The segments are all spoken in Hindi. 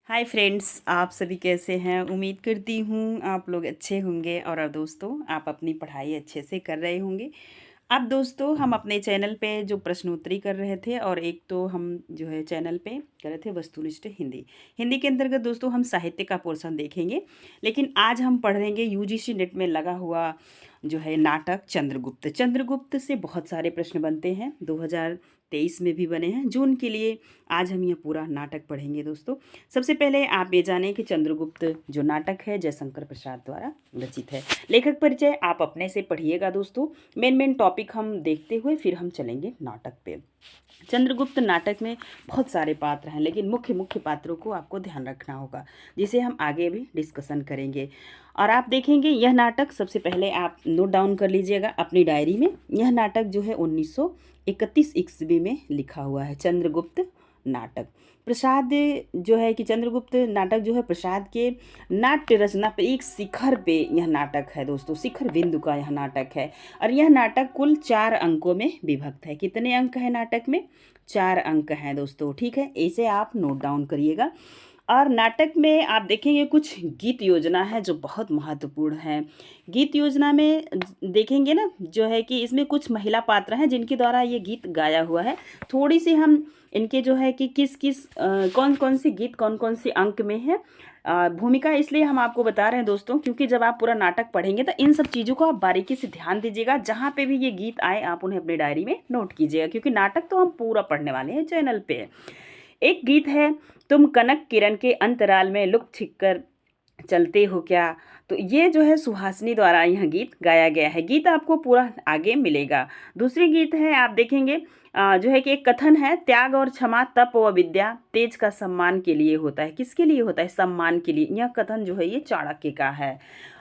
हाय फ्रेंड्स, आप सभी कैसे हैं। उम्मीद करती हूँ आप लोग अच्छे होंगे और दोस्तों आप अपनी पढ़ाई अच्छे से कर रहे होंगे। अब दोस्तों हम अपने चैनल पे जो प्रश्नोत्तरी कर रहे थे और एक तो हम जो है चैनल पे कर रहे थे वस्तुनिष्ठ हिंदी। हिंदी के अंतर्गत दोस्तों हम साहित्य का पोर्शन देखेंगे, लेकिन आज हम पढ़ेंगे यूजीसी नेट में लगा हुआ जो है नाटक चंद्रगुप्त। चंद्रगुप्त से बहुत सारे प्रश्न बनते हैं, 2023 में भी बने हैं। जून के लिए आज हम यह पूरा नाटक पढ़ेंगे दोस्तों। सबसे पहले आप ये जानें कि चंद्रगुप्त जो नाटक है जयशंकर प्रसाद द्वारा रचित है। लेखक परिचय आप अपने से पढ़िएगा दोस्तों। मेन टॉपिक हम देखते हुए फिर हम चलेंगे नाटक पे। चंद्रगुप्त नाटक में बहुत सारे पात्र हैं, लेकिन मुख्य मुख्य पात्रों को आपको ध्यान रखना होगा, जिसे हम आगे भी डिस्कशन करेंगे। और आप देखेंगे यह नाटक, सबसे पहले आप नोट डाउन कर लीजिएगा अपनी डायरी में। यह नाटक जो है 1931 ईस्वी में लिखा हुआ है, चंद्रगुप्त नाटक। प्रसाद जो है कि चंद्रगुप्त नाटक जो है प्रसाद के नाट्य रचना पर एक शिखर पे यह नाटक है दोस्तों, शिखर बिंदु का यह नाटक है। और यह नाटक कुल 4 अंकों में विभक्त है। कितने अंक है नाटक में? 4 अंक हैं दोस्तों, ठीक है। इसे आप नोट डाउन करिएगा। और नाटक में आप देखेंगे कुछ गीत योजना है जो बहुत महत्वपूर्ण है। गीत योजना में देखेंगे ना जो है कि इसमें कुछ महिला पात्र हैं जिनके द्वारा ये गीत गाया हुआ है। थोड़ी सी हम इनके जो है कि किस किस कौन कौन सी गीत कौन कौन सी अंक में है भूमिका, इसलिए हम आपको बता रहे हैं दोस्तों, क्योंकि जब आप पूरा नाटक पढ़ेंगे तो इन सब चीज़ों को आप बारीकी से ध्यान दीजिएगा। जहाँ पे भी ये गीत आए आप उन्हें अपनी डायरी में नोट कीजिएगा, क्योंकि नाटक तो हम पूरा पढ़ने वाले हैं चैनल पे। एक गीत है, तुम कनक किरण के अंतराल में लुक छिप कर चलते हो क्या। तो ये जो है सुहासिनी द्वारा यह गीत गाया गया है। गीत आपको पूरा आगे मिलेगा। दूसरी गीत है, आप देखेंगे जो है कि एक कथन है, त्याग और क्षमा तप व विद्या तेज का सम्मान के लिए होता है। किसके लिए होता है? सम्मान के लिए। यह कथन जो है ये चाणक्य का है।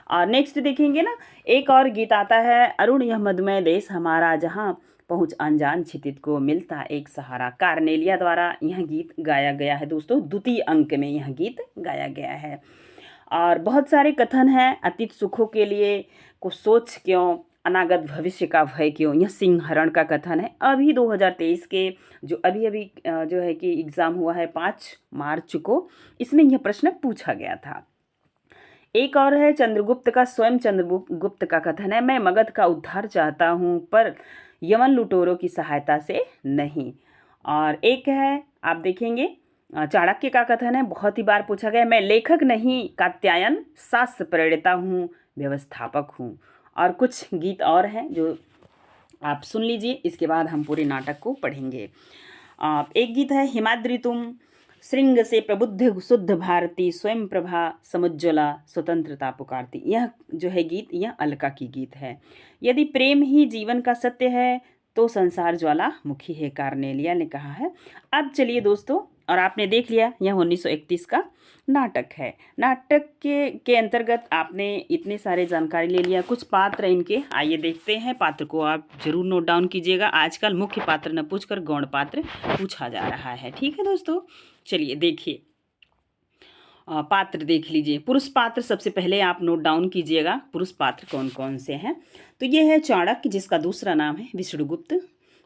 और नेक्स्ट देखेंगे ना, एक और गीत आता है, अरुण यह मधुमय देश हमारा जहाँ पहुँच अनजान क्षितिज को मिलता एक सहारा। कार्नेलिया द्वारा यह गीत गाया गया है दोस्तों, द्वितीय अंक में यह गीत गाया गया है। और बहुत सारे कथन हैं, अतीत सुखों के लिए को सोच क्यों, अनागत भविष्य का भय क्यों। यह सिंहरण का कथन है। अभी 2023 के जो अभी जो है कि एग्ज़ाम हुआ है 5 मार्च को, इसमें यह प्रश्न पूछा गया था। एक और है चंद्रगुप्त का, स्वयं चंद्रगुप्त का कथन है, मैं मगध का उद्धार चाहता हूँ पर यमन लुटेरों की सहायता से नहीं। और एक है, आप देखेंगे चाणक्य का कथन है, बहुत ही बार पूछा गया, मैं लेखक नहीं कात्यायन शास्त्र प्रणेता हूँ, व्यवस्थापक हूँ। और कुछ गीत और हैं जो आप सुन लीजिए, इसके बाद हम पूरे नाटक को पढ़ेंगे। एक गीत है, हिमाद्रि तुम श्रृंग से प्रबुद्ध शुद्ध भारती, स्वयं प्रभा समुज्ज्वला स्वतंत्रता पुकारती। यह जो है गीत, यह अलका की गीत है। यदि प्रेम ही जीवन का सत्य है तो संसार ज्वाला मुखी है, कार्नेलिया ने कहा है। अब चलिए दोस्तों, और आपने देख लिया यह 1931 का नाटक है। नाटक के अंतर्गत आपने इतने सारे जानकारी ले लिया। कुछ पात्र इनके आइए देखते हैं। पात्र को आप जरूर नोट डाउन कीजिएगा। आजकल मुख्य पात्र न पूछकर गौण पात्र पूछा जा रहा है, ठीक है दोस्तों। चलिए देखिए, पात्र देख लीजिए। पुरुष पात्र सबसे पहले आप नोट डाउन कीजिएगा, पुरुष पात्र कौन कौन से हैं। तो ये है चाणक्य, जिसका दूसरा नाम है विष्णुगुप्त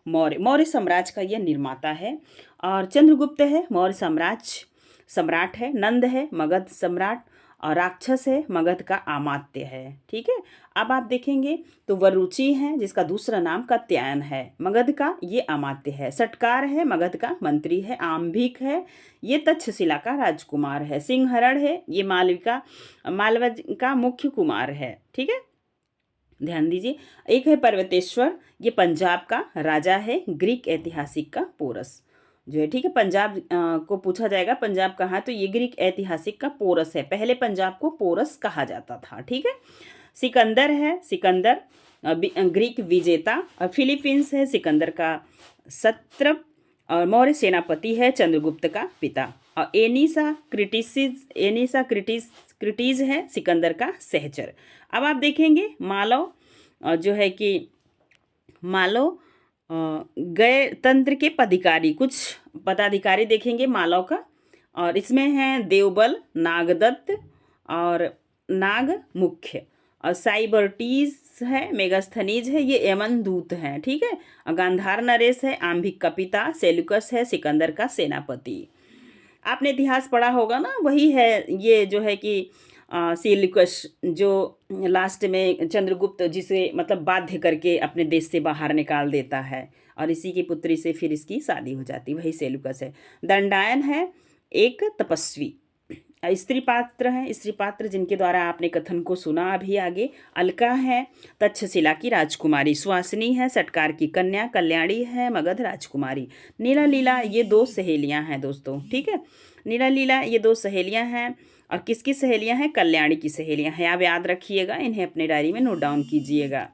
मौर्य। मौर्य साम्राज्य का यह निर्माता है। और चंद्रगुप्त है, मौर्य साम्राज्य सम्राट है। नंद है, मगध सम्राट। और राक्षस है, मगध का अमात्य है, ठीक है। अब आप देखेंगे तो वरुचि है, जिसका दूसरा नाम कात्यायन है, मगध का ये अमात्य है। सटकार है, मगध का मंत्री है। आम्भिक है, ये तक्षशिला का राजकुमार है। सिंहरण है, ये मालवज का मुख्य कुमार है, ठीक है, ध्यान दीजिए। एक है पर्वतेश्वर, ये पंजाब का राजा है। ग्रीक ऐतिहासिक का पोरस जो है, ठीक है। पंजाब को पूछा जाएगा पंजाब कहाँ, तो ये ग्रीक ऐतिहासिक का पोरस है। पहले पंजाब को पोरस कहा जाता था, ठीक है। सिकंदर है, सिकंदर ग्रीक विजेता। और फिलीपींस है, सिकंदर का सत्रप। और मौर्य सेनापति है, चंद्रगुप्त का पिता। और क्रिटीज है, सिकंदर का सहचर। अब आप देखेंगे मालव जो है कि मालव गए तंत्र के पदाधिकारी, कुछ पदाधिकारी देखेंगे मालव का। और इसमें हैं देवबल, नागदत्त और नाग मुख्य। और साइबर्टीज है, मेगास्थनीज है, ये यमन दूत हैं, ठीक है। और गांधार नरेश है, आम्भिक का पिता। सेल्यूकस है, सिकंदर का सेनापति। आपने इतिहास पढ़ा होगा ना, वही है ये जो है कि सेल्यूकस जो लास्ट में चंद्रगुप्त जिसे मतलब बाध्य करके अपने देश से बाहर निकाल देता है और इसी की पुत्री से फिर इसकी शादी हो जाती, वही सेल्यूकस है। दंडायन है एक तपस्वी। स्त्री पात्र हैं, स्त्री पात्र जिनके द्वारा आपने कथन को सुना अभी आगे। अलका है तक्षशिला की राजकुमारी। सुहासिनी है सटकार की कन्या। कल्याणी है मगध राजकुमारी। नीला लीला ये दो सहेलियां हैं दोस्तों, ठीक है। नीला लीला ये दो सहेलियां हैं और किसकी सहेलियां हैं? कल्याणी की सहेलियां हैं। आप याद रखिएगा, इन्हें अपने डायरी में नोट डाउन कीजिएगा।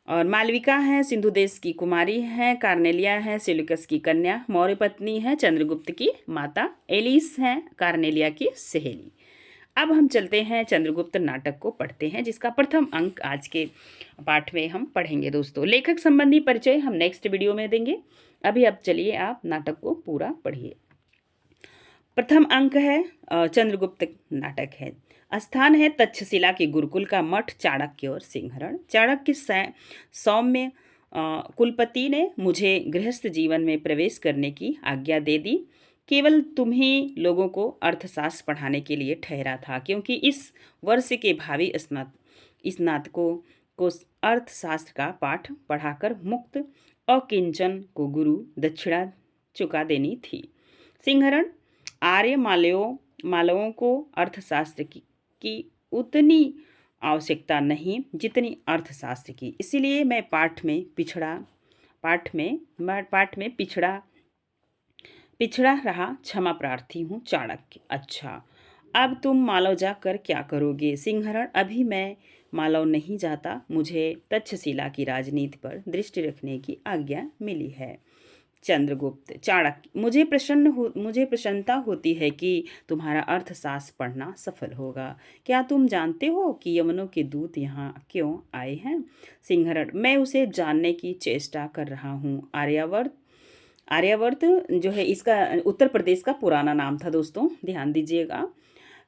और मालविका है सिंधु देश की कुमारी है। कार्नेलिया है सेल्यूकस की कन्या। मौर्य पत्नी है चंद्रगुप्त की माता। एलिस है कार्नेलिया की सहेली। अब हम चलते हैं चंद्रगुप्त नाटक को पढ़ते हैं, जिसका प्रथम अंक आज के पाठ में हम पढ़ेंगे दोस्तों। लेखक संबंधी परिचय हम नेक्स्ट वीडियो में देंगे। अभी अब चलिए आप नाटक को पूरा पढ़िए। प्रथम अंक है चंद्रगुप्त नाटक है। स्थान है तक्षशिला के गुरुकुल का मठ। चाणक्य और सिंहरण। चाणक्य सौम्य कुलपति ने मुझे गृहस्थ जीवन में प्रवेश करने की आज्ञा दे दी। केवल तुम ही लोगों को अर्थशास्त्र पढ़ाने के लिए ठहरा था, क्योंकि इस वर्ष के भावी स्नातकों को अर्थशास्त्र का पाठ पढ़ाकर मुक्त अकिंचन को गुरु दक्षिणा चुका देनी थी। सिंहरण आर्य मालवों को अर्थशास्त्र की उतनी आवश्यकता नहीं जितनी अर्थशास्त्र की, इसलिए मैं पाठ में पिछड़ा रहा। क्षमा प्रार्थी हूँ। चाणक्य अच्छा, अब तुम मालव जाकर क्या करोगे? सिंहरण अभी मैं मालव नहीं जाता, मुझे तक्षशिला की राजनीति पर दृष्टि रखने की आज्ञा मिली है। चंद्रगुप्त चाणक्य मुझे प्रसन्नता होती है कि तुम्हारा अर्थशास्त्र पढ़ना सफल होगा। क्या तुम जानते हो कि यमनों के दूत यहाँ क्यों आए हैं? सिंहरण मैं उसे जानने की चेष्टा कर रहा हूँ। आर्यावर्त जो है इसका उत्तर प्रदेश का पुराना नाम था दोस्तों, ध्यान दीजिएगा।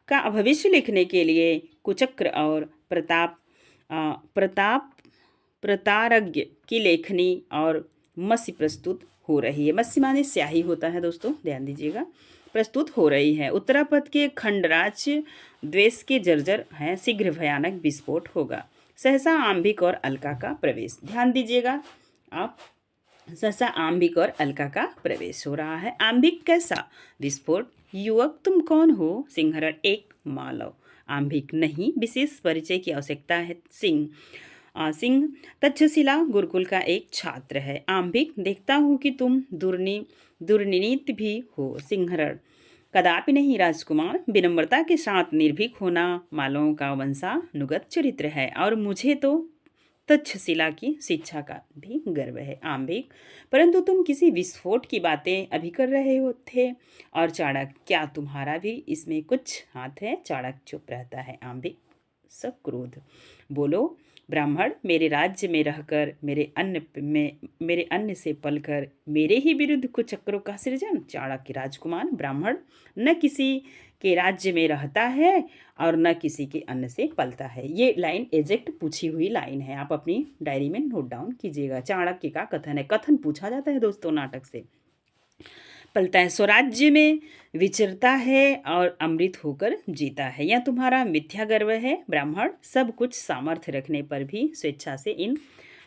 का भविष्य लिखने के लिए कुचक्र और प्रतारज्ञ की लेखनी और मत्स्य प्रस्तुत हो रही है। मत्स्य माने स्याही होता है दोस्तों, ध्यान दीजिएगा। प्रस्तुत हो रही है। उत्तरापद के खंडराज द्वेष के जर्जर हैं। शीघ्र भयानक विस्फोट होगा। सहसा आंबिक और अलका का प्रवेश। ध्यान दीजिएगा आप, सहसा आंबिक और अलका का प्रवेश हो रहा है। आंबिक कैसा विस्फोट? युवक तुम कौन हो? सिंहरण एक मालव। आंबिक नहीं, विशेष परिचय की आवश्यकता है। सिंह तक्षशिला गुरुकुल का एक छात्र है। आंबिक देखता हूँ कि तुम दुर्निनीत भी हो। सिंहरण कदापि नहीं राजकुमार, विनम्रता के साथ निर्भीक होना मालवों का वंशानुगत चरित्र है और मुझे तो तक्षशिला की शिक्षा का भी गर्व है। आंबिक परंतु तुम किसी विस्फोट की बातें अभी कर रहे हो थे। और चाणक्य क्या तुम्हारा भी इसमें कुछ हाथ है? चाणक्य चुप रहता है। आंबिक सक्रोध बोलो, ब्राह्मण मेरे राज्य में रहकर मेरे अन्न से पलकर मेरे ही विरुद्ध कुचक्रों का सृजन। चाणक्य राजकुमार ब्राह्मण न किसी के राज्य में रहता है और न किसी के अन्न से पलता है। ये लाइन एग्जैक्ट पूछी हुई लाइन है, आप अपनी डायरी में नोट डाउन कीजिएगा। चाणक्य का कथन है, कथन पूछा जाता है दोस्तों नाटक से। पलता है, स्वराज्य में विचरता है और अमृत होकर जीता है। यह तुम्हारा मिथ्या गर्व है ब्राह्मण। सब कुछ सामर्थ्य रखने पर भी स्वेच्छा से इन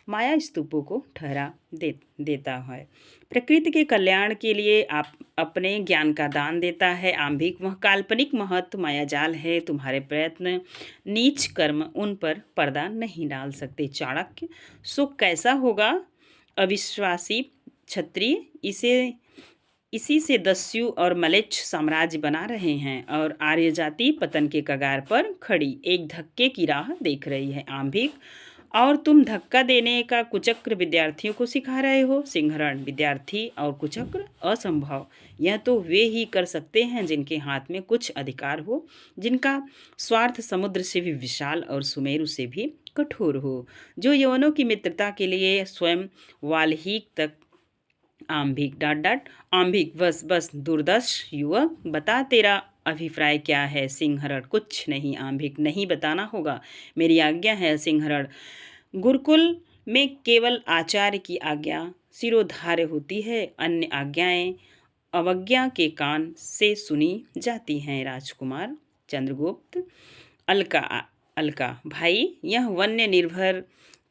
माया स्तूपों को ठहरा देता है। प्रकृति के कल्याण के लिए आप अपने ज्ञान का दान देता है। आंबिक वह काल्पनिक महत्व मायाजाल है। तुम्हारे प्रयत्न नीच कर्म उन पर पर्दा नहीं डाल सकते। चाणक्य सुख कैसा होगा? अविश्वासी क्षत्रिय इसी से दस्यु और मलेच्छ साम्राज्य बना रहे हैं और आर्य जाति पतन के कगार पर खड़ी एक धक्के की राह देख रही है। आंबिक और तुम धक्का देने का कुचक्र विद्यार्थियों को सिखा रहे हो। सिंहरण विद्यार्थी और कुचक्र असंभव। यह तो वे ही कर सकते हैं जिनके हाथ में कुछ अधिकार हो, जिनका स्वार्थ समुद्र से भी विशाल और सुमेरु से भी कठोर हो, जो यवनों की मित्रता के लिए स्वयं वाल्हीक तक। आंबिक डाट आंबिक बस दुर्दश युवक, बता तेरा अभिप्राय क्या है? सिंहरण कुछ नहीं आंबिक, नहीं बताना होगा, मेरी आज्ञा है। सिंहरण गुरुकुल में केवल आचार्य की आज्ञा सिरोधार्य होती है, अन्य आज्ञाएं अवज्ञा के कान से सुनी जाती हैं राजकुमार। चंद्रगुप्त अलका अलका भाई, यह वन्य निर्भर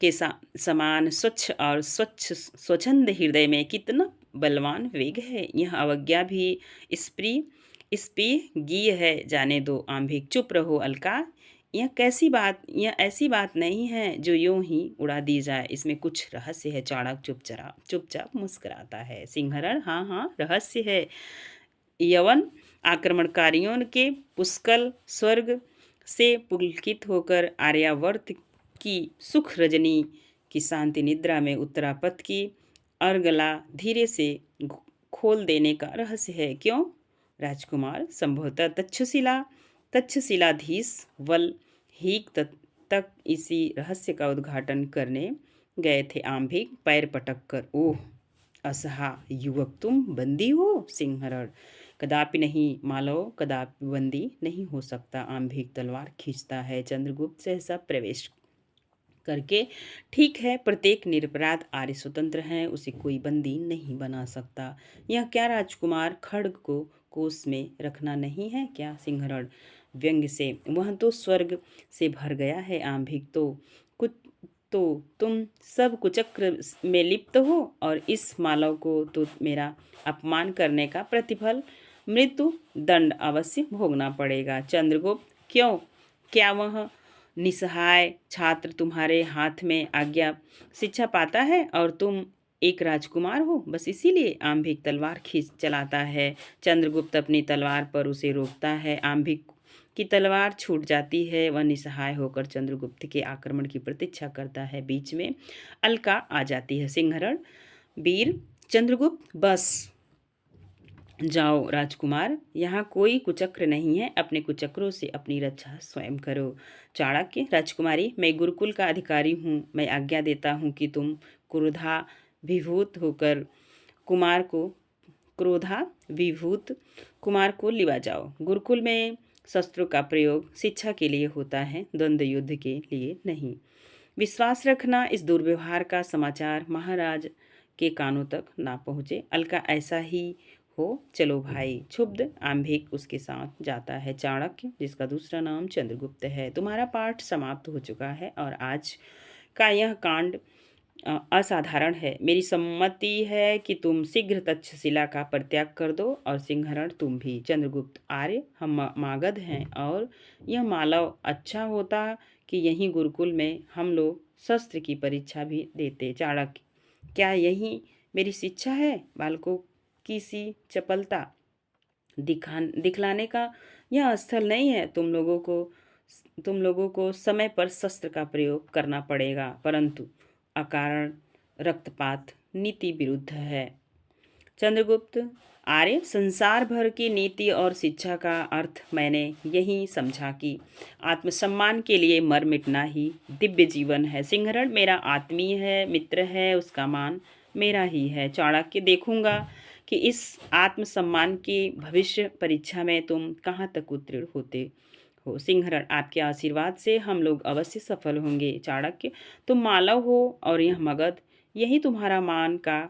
के समान स्वच्छ और स्वच्छंद हृदय में कितना बलवान वेग है। यह अवज्ञा भी स्पी है, जाने दो आंभिक। चुप रहो अलका, यह ऐसी बात नहीं है जो यूं ही उड़ा दी जाए, इसमें कुछ रहस्य है। चाणक्य चुपचाप मुस्कुराता है। सिंहरण हाँ हाँ, रहस्य है। यवन आक्रमणकारियों के पुष्कल स्वर्ग से पुलकित होकर आर्यावर्त की सुख रजनी की शांति निद्रा में उत्तरापथ की अर्गला धीरे से खोल देने का रहस्य है। क्यों राजकुमार? संभवतः तक्षशिलाधीश वल हीक तक इसी रहस्य का उद्घाटन करने गए थे। आंभिक पैर पटक कर, ओह असहा युवक, तुम बंदी हो? सिंहरण कदापि नहीं मालव, कदापि बंदी नहीं हो सकता। आंभिक तलवार खींचता है। चंद्रगुप्त सहसा प्रवेश करके, ठीक है, प्रत्येक निरपराध आर्य स्वतंत्र हैं, उसे कोई बंदी नहीं बना सकता। यह क्या राजकुमार, खड्ग को कोष में रखना नहीं है क्या? सिंहरण व्यंग से, वह तो स्वर्ग से भर गया है। आंभिक कुछ तो तुम सब कुचक्र में लिप्त हो, और इस मालव को तो मेरा अपमान करने का प्रतिफल मृत्यु दंड अवश्य भोगना पड़ेगा। चंद्रगुप्त क्यों? क्या वह निसहाय छात्र तुम्हारे हाथ में आज्ञा शिक्षा पाता है और तुम एक राजकुमार हो, बस इसीलिए? आंभिक तलवार खींच चलाता है। चंद्रगुप्त अपनी तलवार पर उसे रोकता है। आंभिक की तलवार छूट जाती है। वह निसहाय होकर चंद्रगुप्त के आक्रमण की प्रतीक्षा करता है। बीच में अलका आ जाती है। सिंहरण वीर चंद्रगुप्त, बस जाओ राजकुमार, यहाँ कोई कुचक्र नहीं है, अपने कुचक्रों से अपनी रक्षा स्वयं करो। चाणक्य राजकुमारी, मैं गुरुकुल का अधिकारी हूँ, मैं आज्ञा देता हूँ कि तुम क्रोधाभिभूत होकर कुमार को क्रोधाभिभूत कुमार को लिवा जाओ। गुरुकुल में शस्त्रों का प्रयोग शिक्षा के लिए होता है, द्वंद्व युद्ध के लिए नहीं। विश्वास रखना इस दुर्व्यवहार का समाचार महाराज के कानों तक ना पहुँचे। अलका ऐसा ही हो, चलो भाई। क्षुब्ध आंभिक उसके साथ जाता है। चाणक्य, जिसका दूसरा नाम चंद्रगुप्त है, तुम्हारा पाठ समाप्त हो चुका है और आज का यह कांड असाधारण है। मेरी सम्मति है कि तुम शीघ्र तक्षशिला का परित्याग कर दो, और सिंहरण तुम भी। चंद्रगुप्त आर्य, हम मागध हैं, और यह मालव, अच्छा होता कि यहीं गुरुकुल में हम लोग शस्त्र की परीक्षा भी देते। चाणक्य, क्या यही मेरी शिक्षा है? बालकों की सी चपलता दिखलाने का यह स्थल नहीं है। तुम लोगों को समय पर शस्त्र का प्रयोग करना पड़ेगा, परंतु अकारण रक्तपात नीति विरुद्ध है। चंद्रगुप्त आर्य, संसार भर की नीति और शिक्षा का अर्थ मैंने यही समझा कि आत्मसम्मान के लिए मर मिटना ही दिव्य जीवन है। सिंहरण मेरा आत्मीय है, मित्र है, उसका मान मेरा ही है। चाणक्य, देखूंगा कि इस आत्मसम्मान की भविष्य परीक्षा में तुम कहाँ तक उत्तीर्ण होते हो। सिंहरण, आपके आशीर्वाद से हम लोग अवश्य सफल होंगे। चाणक्य, तुम मालव हो और यह मगध, यही तुम्हारा मान का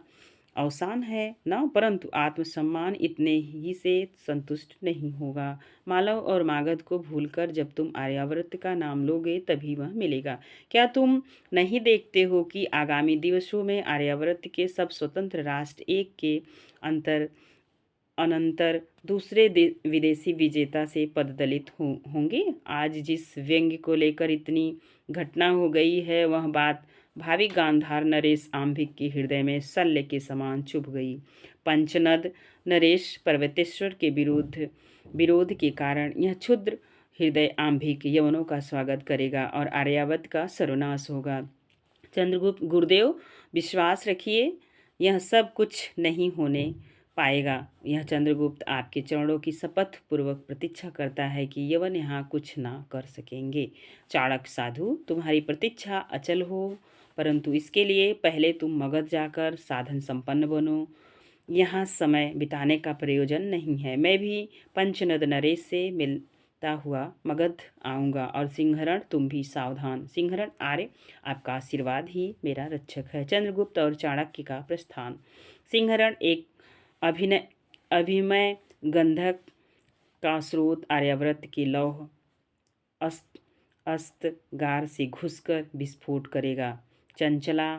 अवसान है न, परंतु आत्मसम्मान इतने ही से संतुष्ट नहीं होगा। मालव और मागध को भूलकर जब तुम आर्यावर्त का नाम लोगे तभी वह मिलेगा। क्या तुम नहीं देखते हो कि आगामी दिवसों में आर्यावर्त के सब स्वतंत्र राष्ट्र एक के अनंतर दूसरे विदेशी विजेता से पददलित होंगे? आज जिस व्यंग्य को लेकर इतनी घटना हो गई है, वह बात भावी गांधार नरेश आंभिक के हृदय में शल्य के समान चुभ गई। पंचनद नरेश पर्वतेश्वर के विरोध के कारण यह क्षुद्र हृदय आंभिक यवनों का स्वागत करेगा और आर्यावर्त का सर्वनाश होगा। चंद्रगुप्त गुरुदेव, विश्वास रखिए, यह सब कुछ नहीं होने पाएगा। यह चंद्रगुप्त आपके चरणों की शपथ पूर्वक प्रतीक्षा करता है कि यवन यहाँ कुछ ना कर सकेंगे। चाणक्य साधु, तुम्हारी प्रतीक्षा अचल हो, परंतु इसके लिए पहले तुम मगध जाकर साधन संपन्न बनो। यहाँ समय बिताने का प्रयोजन नहीं है। मैं भी पंचनद नरेश से मिलता हुआ मगध आऊँगा, और सिंहरण तुम भी सावधान। सिंहरण आर्य, आपका आशीर्वाद ही मेरा रक्षक है। चंद्रगुप्त और चाणक्य का प्रस्थान। सिंहरण एक अभिमय गंधक का स्रोत आर्यावर्त के लौह अस्त अस्तगार से घुसकर विस्फोट करेगा। चंचला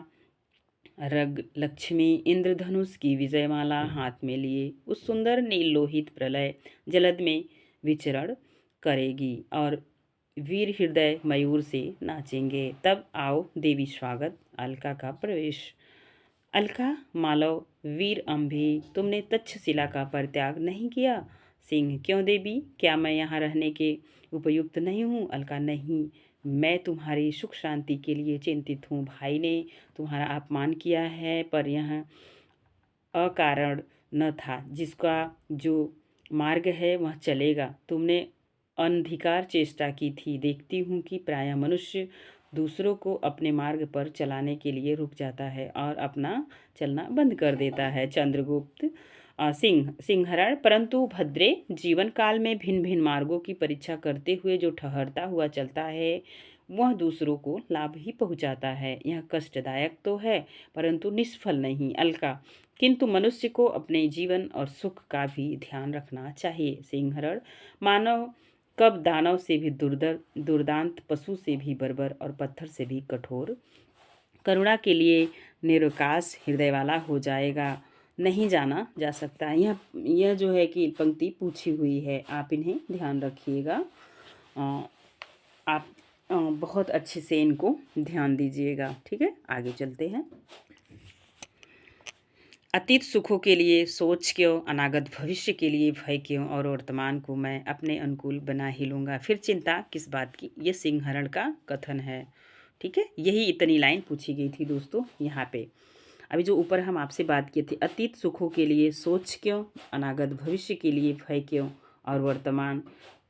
रग लक्ष्मी इंद्रधनुष की विजयमाला हाथ में लिए उस सुंदर नील लोहित प्रलय जलद में विचरण करेगी और वीर हृदय मयूर से नाचेंगे। तब आओ देवी स्वागत अलका का प्रवेश। अलका मालव वीर अम्भी, तुमने तक्षशिला का परित्याग नहीं किया। सिंह, क्यों देवी, क्या मैं यहाँ रहने के उपयुक्त नहीं हूँ? अलका, नहीं, मैं तुम्हारी सुख शांति के लिए चिंतित हूँ। भाई ने तुम्हारा अपमान किया है, पर यह अकारण न था। जिसका जो मार्ग है वह चलेगा। तुमने अनधिकार चेष्टा की थी। देखती हूँ कि प्रायः मनुष्य दूसरों को अपने मार्ग पर चलाने के लिए रुक जाता है और अपना चलना बंद कर देता है। चंद्रगुप्त सिंहरण, परंतु भद्रे, जीवन काल में भिन्न भिन्न मार्गों की परीक्षा करते हुए जो ठहरता हुआ चलता है वह दूसरों को लाभ ही पहुंचाता है। यह कष्टदायक तो है परंतु निष्फल नहीं। अलका, किंतु मनुष्य को अपने जीवन और सुख का भी ध्यान रखना चाहिए। सिंहरण, मानव कब दानव से भी दुर्दांत, पशु से भी बर्बर और पत्थर से भी कठोर, करुणा के लिए निरकाश हृदय वाला हो जाएगा, नहीं जाना जा सकता। यह जो है कि पंक्ति पूछी हुई है, आप इन्हें ध्यान रखिएगा। आप बहुत अच्छे से इनको ध्यान दीजिएगा। ठीक है, आगे चलते हैं। अतीत सुखों के लिए सोच क्यों, अनागत भविष्य के लिए भय क्यों, और वर्तमान को मैं अपने अनुकूल बना ही लूँगा, फिर चिंता किस बात की। ये सिंहरण का कथन है। ठीक है, यही इतनी लाइन पूछी गई थी दोस्तों यहाँ पे। अभी जो ऊपर हम आपसे बात किए थे, अतीत सुखों के लिए सोच क्यों, अनागत भविष्य के लिए भय क्यों, और वर्तमान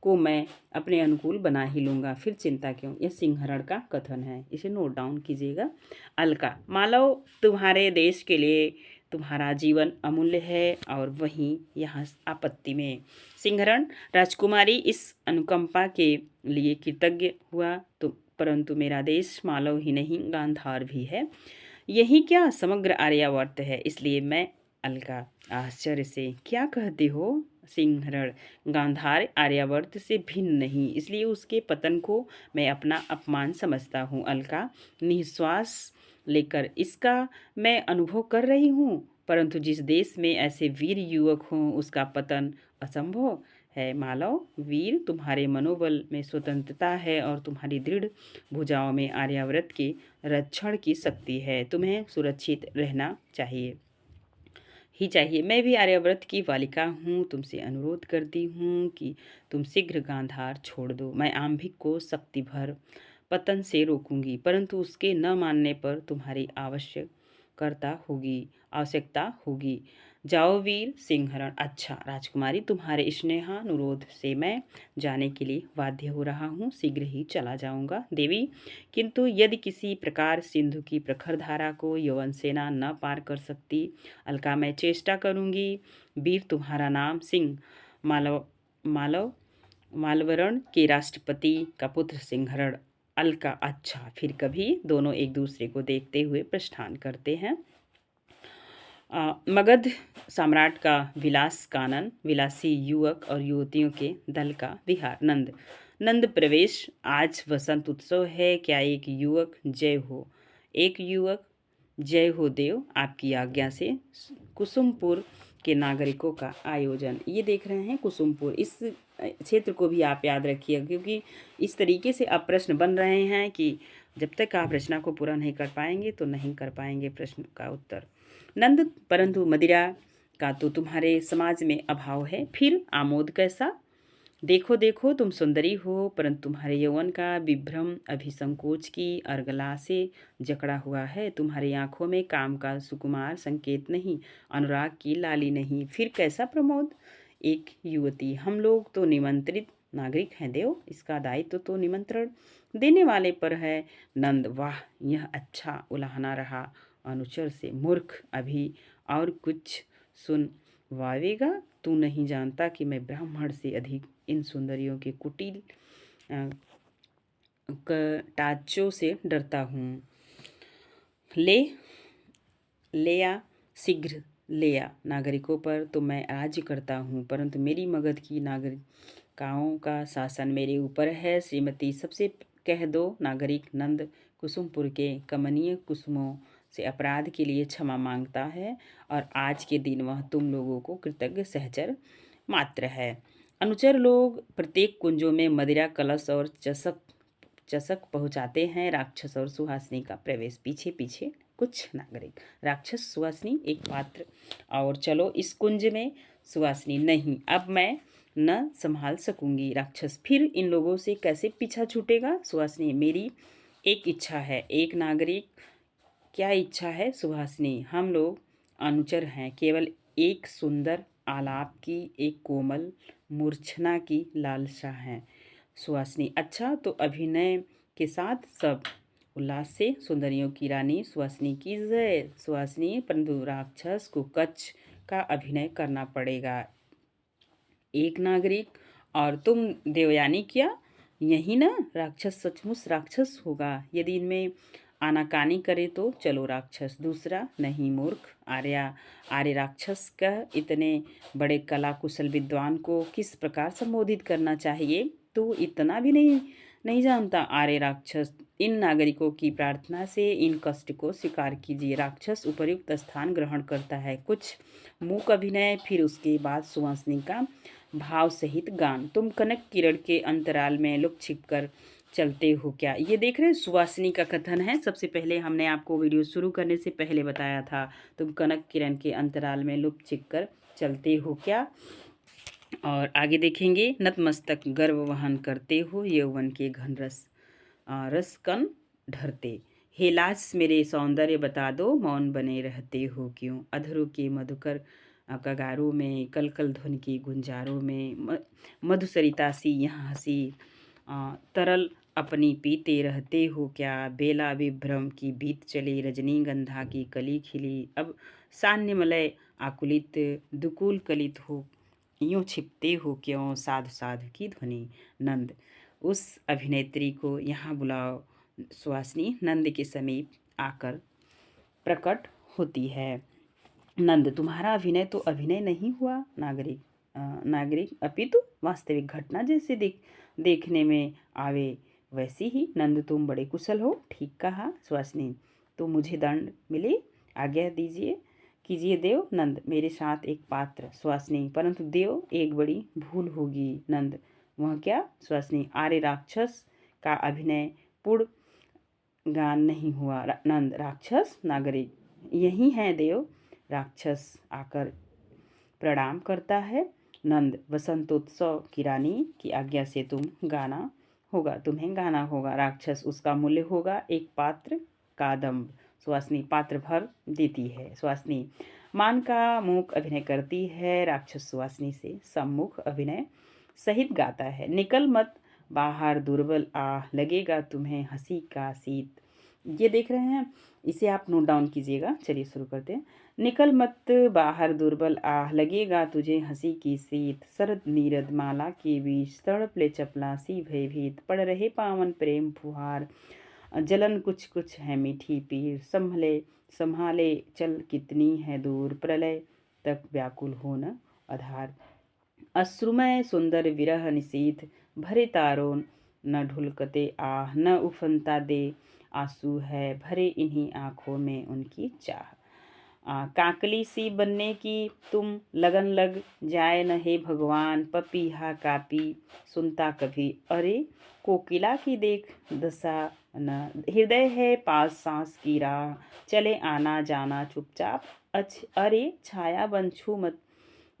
को मैं अपने अनुकूल बना ही लूँगा, फिर चिंता क्यों। यह सिंहरण का कथन है, इसे नोट डाउन कीजिएगा। अलका, मालव तुम्हारे देश के लिए तुम्हारा जीवन अमूल्य है और वहीं यहाँ आपत्ति में। सिंहरण, राजकुमारी इस अनुकंपा के लिए कृतज्ञ हुआ तो, परंतु मेरा देश मालव ही नहीं गांधार भी है, यही क्या समग्र आर्यावर्त है, इसलिए मैं। अलका, आश्चर्य से, क्या कहते हो? सिंहरण, गांधार आर्यावर्त से भिन्न नहीं, इसलिए उसके पतन को मैं अपना अपमान समझता हूँ। अलका, निश्वास लेकर, इसका मैं अनुभव कर रही हूँ, परंतु जिस देश में ऐसे वीर युवक हों उसका पतन असंभव है। मालव, वीर, तुम्हारे मनोबल में स्वतंत्रता है और तुम्हारी दृढ़ भुजाओं में आर्यावर्त के रक्षण की शक्ति है। तुम्हें सुरक्षित रहना चाहिए ही चाहिए। मैं भी आर्यावर्त की बालिका हूँ, तुमसे अनुरोध करती हूँ कि तुम शीघ्र गांधार छोड़ दो। मैं आंभिक को शक्ति भर पतन से रोकूंगी, परंतु उसके न मानने पर तुम्हारी आवश्यकता होगी। जाओ वीर। सिंहरण, अच्छा राजकुमारी, तुम्हारे स्नेहानुरोध से मैं जाने के लिए बाध्य हो रहा हूँ, शीघ्र ही चला जाऊँगा। देवी, किंतु यदि किसी प्रकार सिंधु की प्रखर धारा को यवन सेना न पार कर सकती। अलका, मैं चेष्टा करूँगी। वीर, तुम्हारा नाम सिंह, मालव मालवरण के राष्ट्रपति का पुत्र सिंहरण। अलका, अच्छा, फिर कभी। दोनों एक दूसरे को देखते हुए प्रस्थान करते हैं। मगध सम्राट का विलास कानन, विलासी युवक और युवतियों के दल का विहार। नंद प्रवेश, आज वसंत उत्सव है, क्या एक युवक जय हो देव, आपकी आज्ञा से कुसुमपुर के नागरिकों का आयोजन। ये देख रहे हैं कुसुमपुर, इस क्षेत्र को भी आप याद रखिए, क्योंकि इस तरीके से अब प्रश्न बन रहे हैं कि जब तक आप रचना को पूरा नहीं कर पाएंगे तो नहीं कर पाएंगे प्रश्न का उत्तर। नंद, परंतु मदिरा का तो तुम्हारे समाज में अभाव है, फिर आमोद कैसा? देखो देखो, तुम सुंदरी हो, परंतु तुम्हारे यौवन का विभ्रम अभी संकोच की अर्गला से जकड़ा हुआ है। तुम्हारी आंखों में काम का सुकुमार संकेत नहीं, अनुराग की लाली नहीं, फिर कैसा प्रमोद? एक युवती, हम लोग तो निमंत्रित नागरिक हैं देव, इसका दायित्व तो निमंत्रण देने वाले पर है। नंद, वाह, यह अच्छा उलाहना रहा। अनुचर से, मूर्ख, अभी और कुछ सुन वावेगा। तू नहीं जानता कि मैं ब्राह्मण से अधिक इन सुंदरियों के कुटिल कटाक्षों से डरता हूँ। ले आ, शीघ्र लिया नागरिकों पर तो मैं राज्य करता हूँ, परंतु मेरी मगध की नागरिकाओं का शासन मेरे ऊपर है। श्रीमती सबसे कह दो नागरिक नंद कुसुमपुर के कमनीय कुसुमों से अपराध के लिए क्षमा मांगता है और आज के दिन वह तुम लोगों को कृतज्ञ सहचर मात्र है। अनुचर लोग प्रत्येक कुंजों में मदिरा कलश और चषक चषक पहुंचाते हैं। राक्षस और सुहासिनी का प्रवेश। पीछे पीछे कुछ नागरिक। राक्षस सुहासिनी एक पात्र और चलो इस कुंज में। सुहासिनी नहीं, अब मैं न संभाल सकूंगी। राक्षस फिर इन लोगों से कैसे पीछा छूटेगा। सुहासिनी मेरी एक इच्छा है। एक नागरिक क्या इच्छा है। सुहासिनी हम लोग अनुचर हैं, केवल एक सुंदर आलाप की, एक कोमल मूर्छना की लालसा है। सुहासिनी अच्छा तो अभिनय के साथ सब उल्लास से। सुंदरियों की रानी सुहासिनी की जय। सुहासिनी परंतु राक्षस को कच्छ का अभिनय करना पड़ेगा। एक नागरिक और तुम देवयानी क्या यही ना। राक्षस सचमुच राक्षस होगा यदि इनमें आनाकानी करे तो। चलो राक्षस। दूसरा नहीं मूर्ख आर्य राक्षस का इतने बड़े कला कुशल विद्वान को किस प्रकार संबोधित करना चाहिए तो इतना भी नहीं जानता। आर्य राक्षस इन नागरिकों की प्रार्थना से इन कष्ट को स्वीकार कीजिए। राक्षस उपयुक्त स्थान ग्रहण करता है। कुछ मूक अभिनय, फिर उसके बाद सुहासिनी का भाव सहित गान। तुम कनक किरण के अंतराल में लुक छिप कर चलते हो क्या। ये देख रहे हैं सुहासिनी का कथन है। सबसे पहले हमने आपको वीडियो शुरू करने से पहले बताया था तुम कनक किरण के अंतराल में लुक छिप कर चलते हो क्या। और आगे देखेंगे नतमस्तक गर्व वहन करते हो यौवन के घन रसकन ढरते। हे लाज मेरे सौंदर्य बता दो मौन बने रहते हो क्यों। अधरों के मधुकर कगारों में कलकल धुन की गुंजारों में मधुसरिता सी यहाँ हंसी तरल अपनी पीते रहते हो क्या। बेला विभ्रम की बीत चली रजनीगंधा की कली खिली। अब सान्य मलय आकुलित दुकुल कलित हो यूँ छिपते हो क्यों। साधु साधु की ध्वनि। नंद उस अभिनेत्री को यहाँ बुलाओ। सुहासिनी नंद के समीप आकर प्रकट होती है। नंद तुम्हारा अभिनय तो अभिनय नहीं हुआ नागरिक अपितु वास्तविक घटना जैसे देखने में आवे वैसी ही। नंद तुम बड़े कुशल हो। ठीक कहा। सुहासिनी तो मुझे दंड मिले आज्ञा दीजिए कीजिए देव। नंद मेरे साथ एक पात्र। सुहासिनी परंतु देव एक बड़ी भूल होगी। नंद वह क्या। सुहासिनी आर्य राक्षस का अभिनय पूर्ण गान नहीं हुआ। नंद राक्षस नागरिक यही है देव। राक्षस आकर प्रणाम करता है। नंद वसंतोत्सव की रानी की आज्ञा से तुम्हें गाना होगा। राक्षस उसका मूल्य होगा एक पात्र का दम्भ। सुहासिनी पात्र भर देती है। सुहासिनी मान का मूक अभिनय करती है। राक्षस सुहासिनी से सम्मुख अभिनय सहित गाता है। निकल मत बाहर दुर्बल आह लगेगा तुम्हें हंसी का शीत। ये देख रहे हैं, इसे आप नोट डाउन कीजिएगा। चलिए शुरू करते हैं। निकल मत बाहर दुर्बल आह लगेगा तुझे हंसी की शीत। शरद नीरद माला के बीच तड़प ले चपला सी भयभीत। पड़ रहे पावन प्रेम फुहार जलन कुछ कुछ है मीठी पीर। संभाले चल कितनी है दूर प्रलय तक व्याकुल हो न आधार। अश्रुमय सुंदर विरह निशीथ भरे तारों न ढुलकते आह। न उफनता दे आंसू है भरे इन्हीं आँखों में उनकी चाह। काकली सी बनने की तुम लगन लग जाए न हे भगवान। पपीहा कापी सुनता कभी अरे कोकिला की देख दशा न। हृदय है पास सांस की राह चले आना जाना चुपचाप। अरे छाया बन छू मत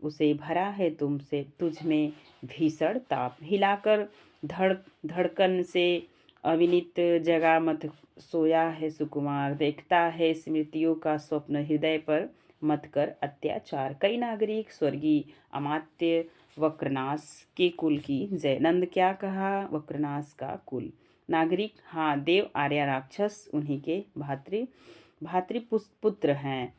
उसे भरा है तुमसे तुझ में भीषण ताप। हिलाकर धड़कन से अविनित जगा मत सोया है सुकुमार। देखता है स्मृतियों का स्वप्न हृदय पर मत कर अत्याचार। कई नागरिक स्वर्गीय अमात्य वक्रनाश के कुल की जय। नंद क्या कहा। वक्रनाश का कुल। नागरिक हाँ देव आर्य राक्षस उन्हीं के भातृपुत्र हैं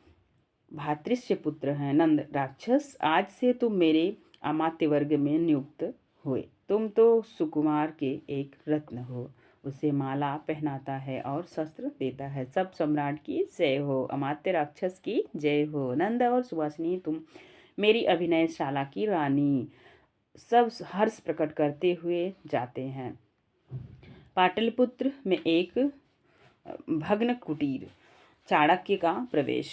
भातृश्य पुत्र हैं। नंद राक्षस आज से तुम मेरे अमात्य वर्ग में नियुक्त हुए। तुम तो सुकुमार के एक रत्न हो। उसे माला पहनाता है और शस्त्र देता है। सब सम्राट की जय हो, अमात्य राक्षस की जय हो। नंद और सुवासिनी, तुम मेरी अभिनयशाला की रानी। सब हर्ष प्रकट करते हुए जाते हैं। पाटलिपुत्र में एक भग्न कुटीर। चाणक्य का प्रवेश।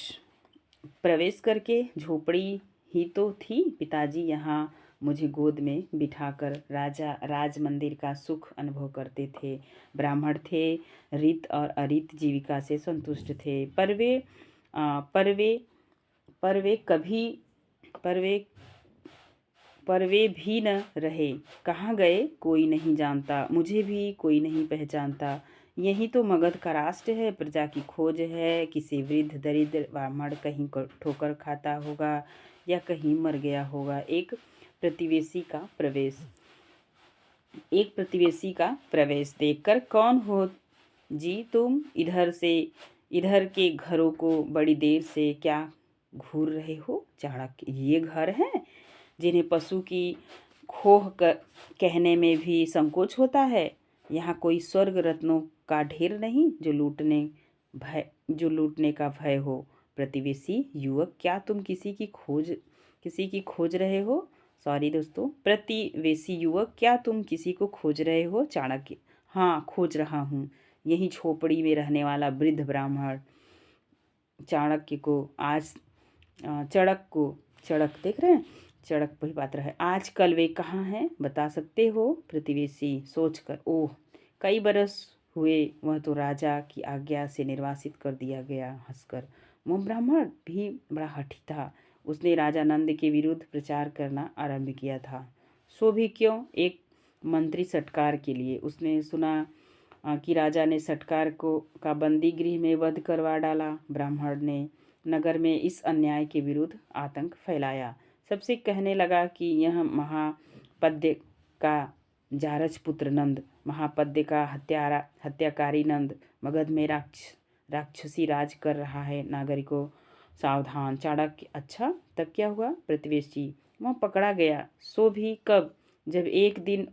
प्रवेश करके झोपड़ी ही तो थी। पिताजी यहाँ मुझे गोद में बिठाकर राज मंदिर का सुख अनुभव करते थे। ब्राह्मण थे, रित और अरित जीविका से संतुष्ट थे, पर वे पर वे पर वे कभी पर वे पर वे भी न रहे। कहाँ गए कोई नहीं जानता, मुझे भी कोई नहीं पहचानता। यही तो मगध का राष्ट्र है, प्रजा की खोज है। किसी वृद्ध दरिद्र ब्राह्मण कहीं ठोकर खाता होगा या कहीं मर गया होगा। एक प्रतिवेशी का प्रवेश देखकर, कौन हो जी तुम? इधर के घरों को बड़ी देर से क्या घूर रहे हो? चाणक्य, ये घर हैं जिन्हें पशु की कहने में भी संकोच होता है। यहाँ कोई स्वर्ग रत्नों का ढेर नहीं जो लूटने का भय हो। प्रतिवेशी युवक, क्या तुम किसी की खोज रहे हो? सॉरी दोस्तों, प्रतिवेशी युवक, क्या तुम किसी को खोज रहे हो? चाणक्य, हाँ खोज रहा हूँ, यही झोपड़ी में रहने वाला वृद्ध ब्राह्मण। चाणक्य को आज चड़क देख रहे हैं, चड़क वही बात रहा है। आजकल वे कहाँ हैं, बता सकते हो? प्रतिवेशी सोचकर, ओह कई बरस हुए, वह तो राजा की आज्ञा से निर्वासित कर दिया गया। हंसकर, वह ब्राह्मण भी बड़ा हठी था। उसने राजा नंद के विरुद्ध प्रचार करना आरंभ किया था। सो भी क्यों, एक मंत्री सटकार के लिए। उसने सुना कि राजा ने सटकार का बंदी गृह में वध करवा डाला। ब्राह्मण ने नगर में इस अन्याय के विरुद्ध आतंक फैलाया। सबसे कहने लगा कि यह महापद्य का जारज पुत्र नंद, महापद्य का हत्याकारी नंद मगध में राक्षसी राज कर रहा है। नागरिकों सावधान। चाणक्य, अच्छा तब क्या हुआ? प्रतिवेशी, वह पकड़ा गया। सो भी कब? जब एक दिन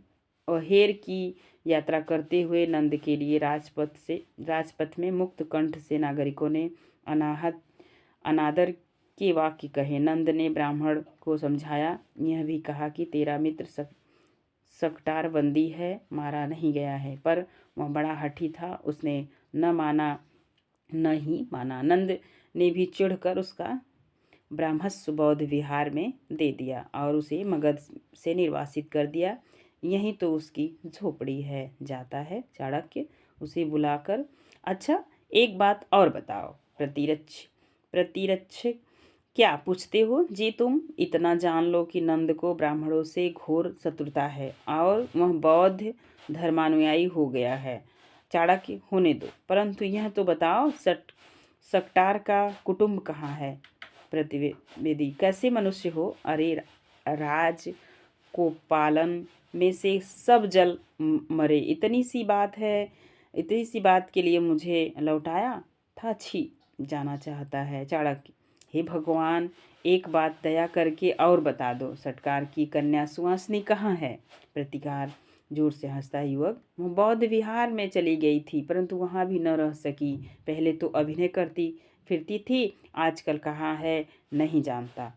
अहेर की यात्रा करते हुए नंद के लिए राजपथ में मुक्त कंठ से नागरिकों ने अनादर के वाक्य कहे। नंद ने ब्राह्मण को समझाया, यह भी कहा कि तेरा मित्र सकटार बंदी है, मारा नहीं गया है। पर वह बड़ा हठी था, उसने नहीं माना। नंद ने भी चिढ़कर उसका ब्राह्मस्व बौद्ध विहार में दे दिया और उसे मगध से निर्वासित कर दिया। यही तो उसकी झोपड़ी है। जाता है चाणक्य उसे बुलाकर, अच्छा एक बात और बताओ प्रतिरक्ष, क्या पूछते हो जी तुम? इतना जान लो कि नंद को ब्राह्मणों से घोर शत्रुता है और वह बौद्ध धर्मानुयायी हो गया है। चाणक्य, होने दो, परंतु यह तो बताओ सकटार का कुटुंब कहाँ है? प्रतिवेदी, कैसे मनुष्य हो? अरे राज को पालन में से सब जल मरे, इतनी सी बात के लिए मुझे लौटाया था। छी, जाना चाहता है। चाणक्य, हे भगवान, एक बात दया करके और बता दो, सटकार की कन्या सुवासिनी कहाँ है? प्रतिकार, जोर से हंसता युवक, वह बौद्ध विहार में चली गई थी, परंतु वहाँ भी न रह सकी। पहले तो अभिनय करती फिरती थी, आजकल कहाँ है नहीं जानता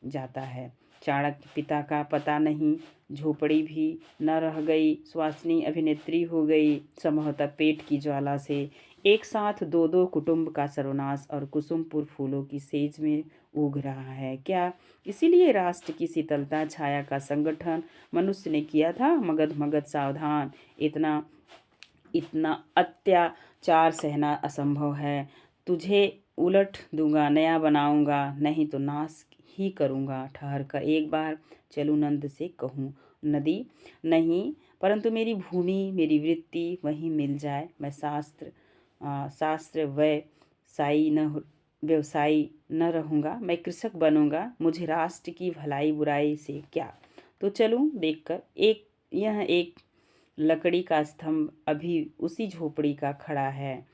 जाता है। चाणक्य, पिता का पता नहीं, झोपड़ी भी न रह गई, सुवासिनी अभिनेत्री हो गई। संभवतः पेट की ज्वाला से एक साथ दो कुटुंब का सर्वनाश और कुसुमपुर फूलों की सेज में उग रहा है। क्या इसीलिए राष्ट्र की शीतलता छाया का संगठन मनुष्य ने किया था? मगध सावधान, इतना अत्याचार सहना असंभव है। तुझे उलट दूंगा, नया बनाऊंगा, नहीं तो नाश ही करूंगा। ठहर कर एक बार चलूं नंद से कहूं। नदी नहीं, परंतु मेरी भूमि, मेरी वृत्ति वहीं मिल जाए। मैं शास्त्र व्यवसायी न रहूंगा, मैं कृषक बनूंगा। मुझे राष्ट्र की भलाई बुराई से क्या? तो चलूं देखकर। यह एक लकड़ी का स्तंभ अभी उसी झोपड़ी का खड़ा है।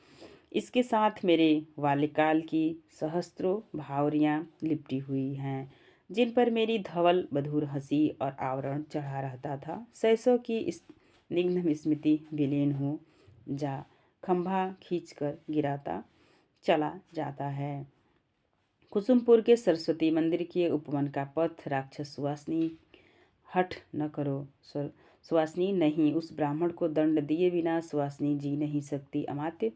इसके साथ मेरे बाल्यकाल की सहस्त्रों भावरियाँ लिपटी हुई हैं, जिन पर मेरी धवल मधुर हंसी और आवरण चढ़ा रहता था। शैशव की निघ्न स्मृति विलीन हो जा, खंभा खींचकर गिराता चला जाता है। कुसुमपुर के सरस्वती मंदिर के उपवन का पथ राक्षस सुवासिनी, हठ न करो सुवासिनी, नहीं, उस ब्राह्मण को दंड दिए बिना सुवासिनी जी नहीं सकती। अमात्य,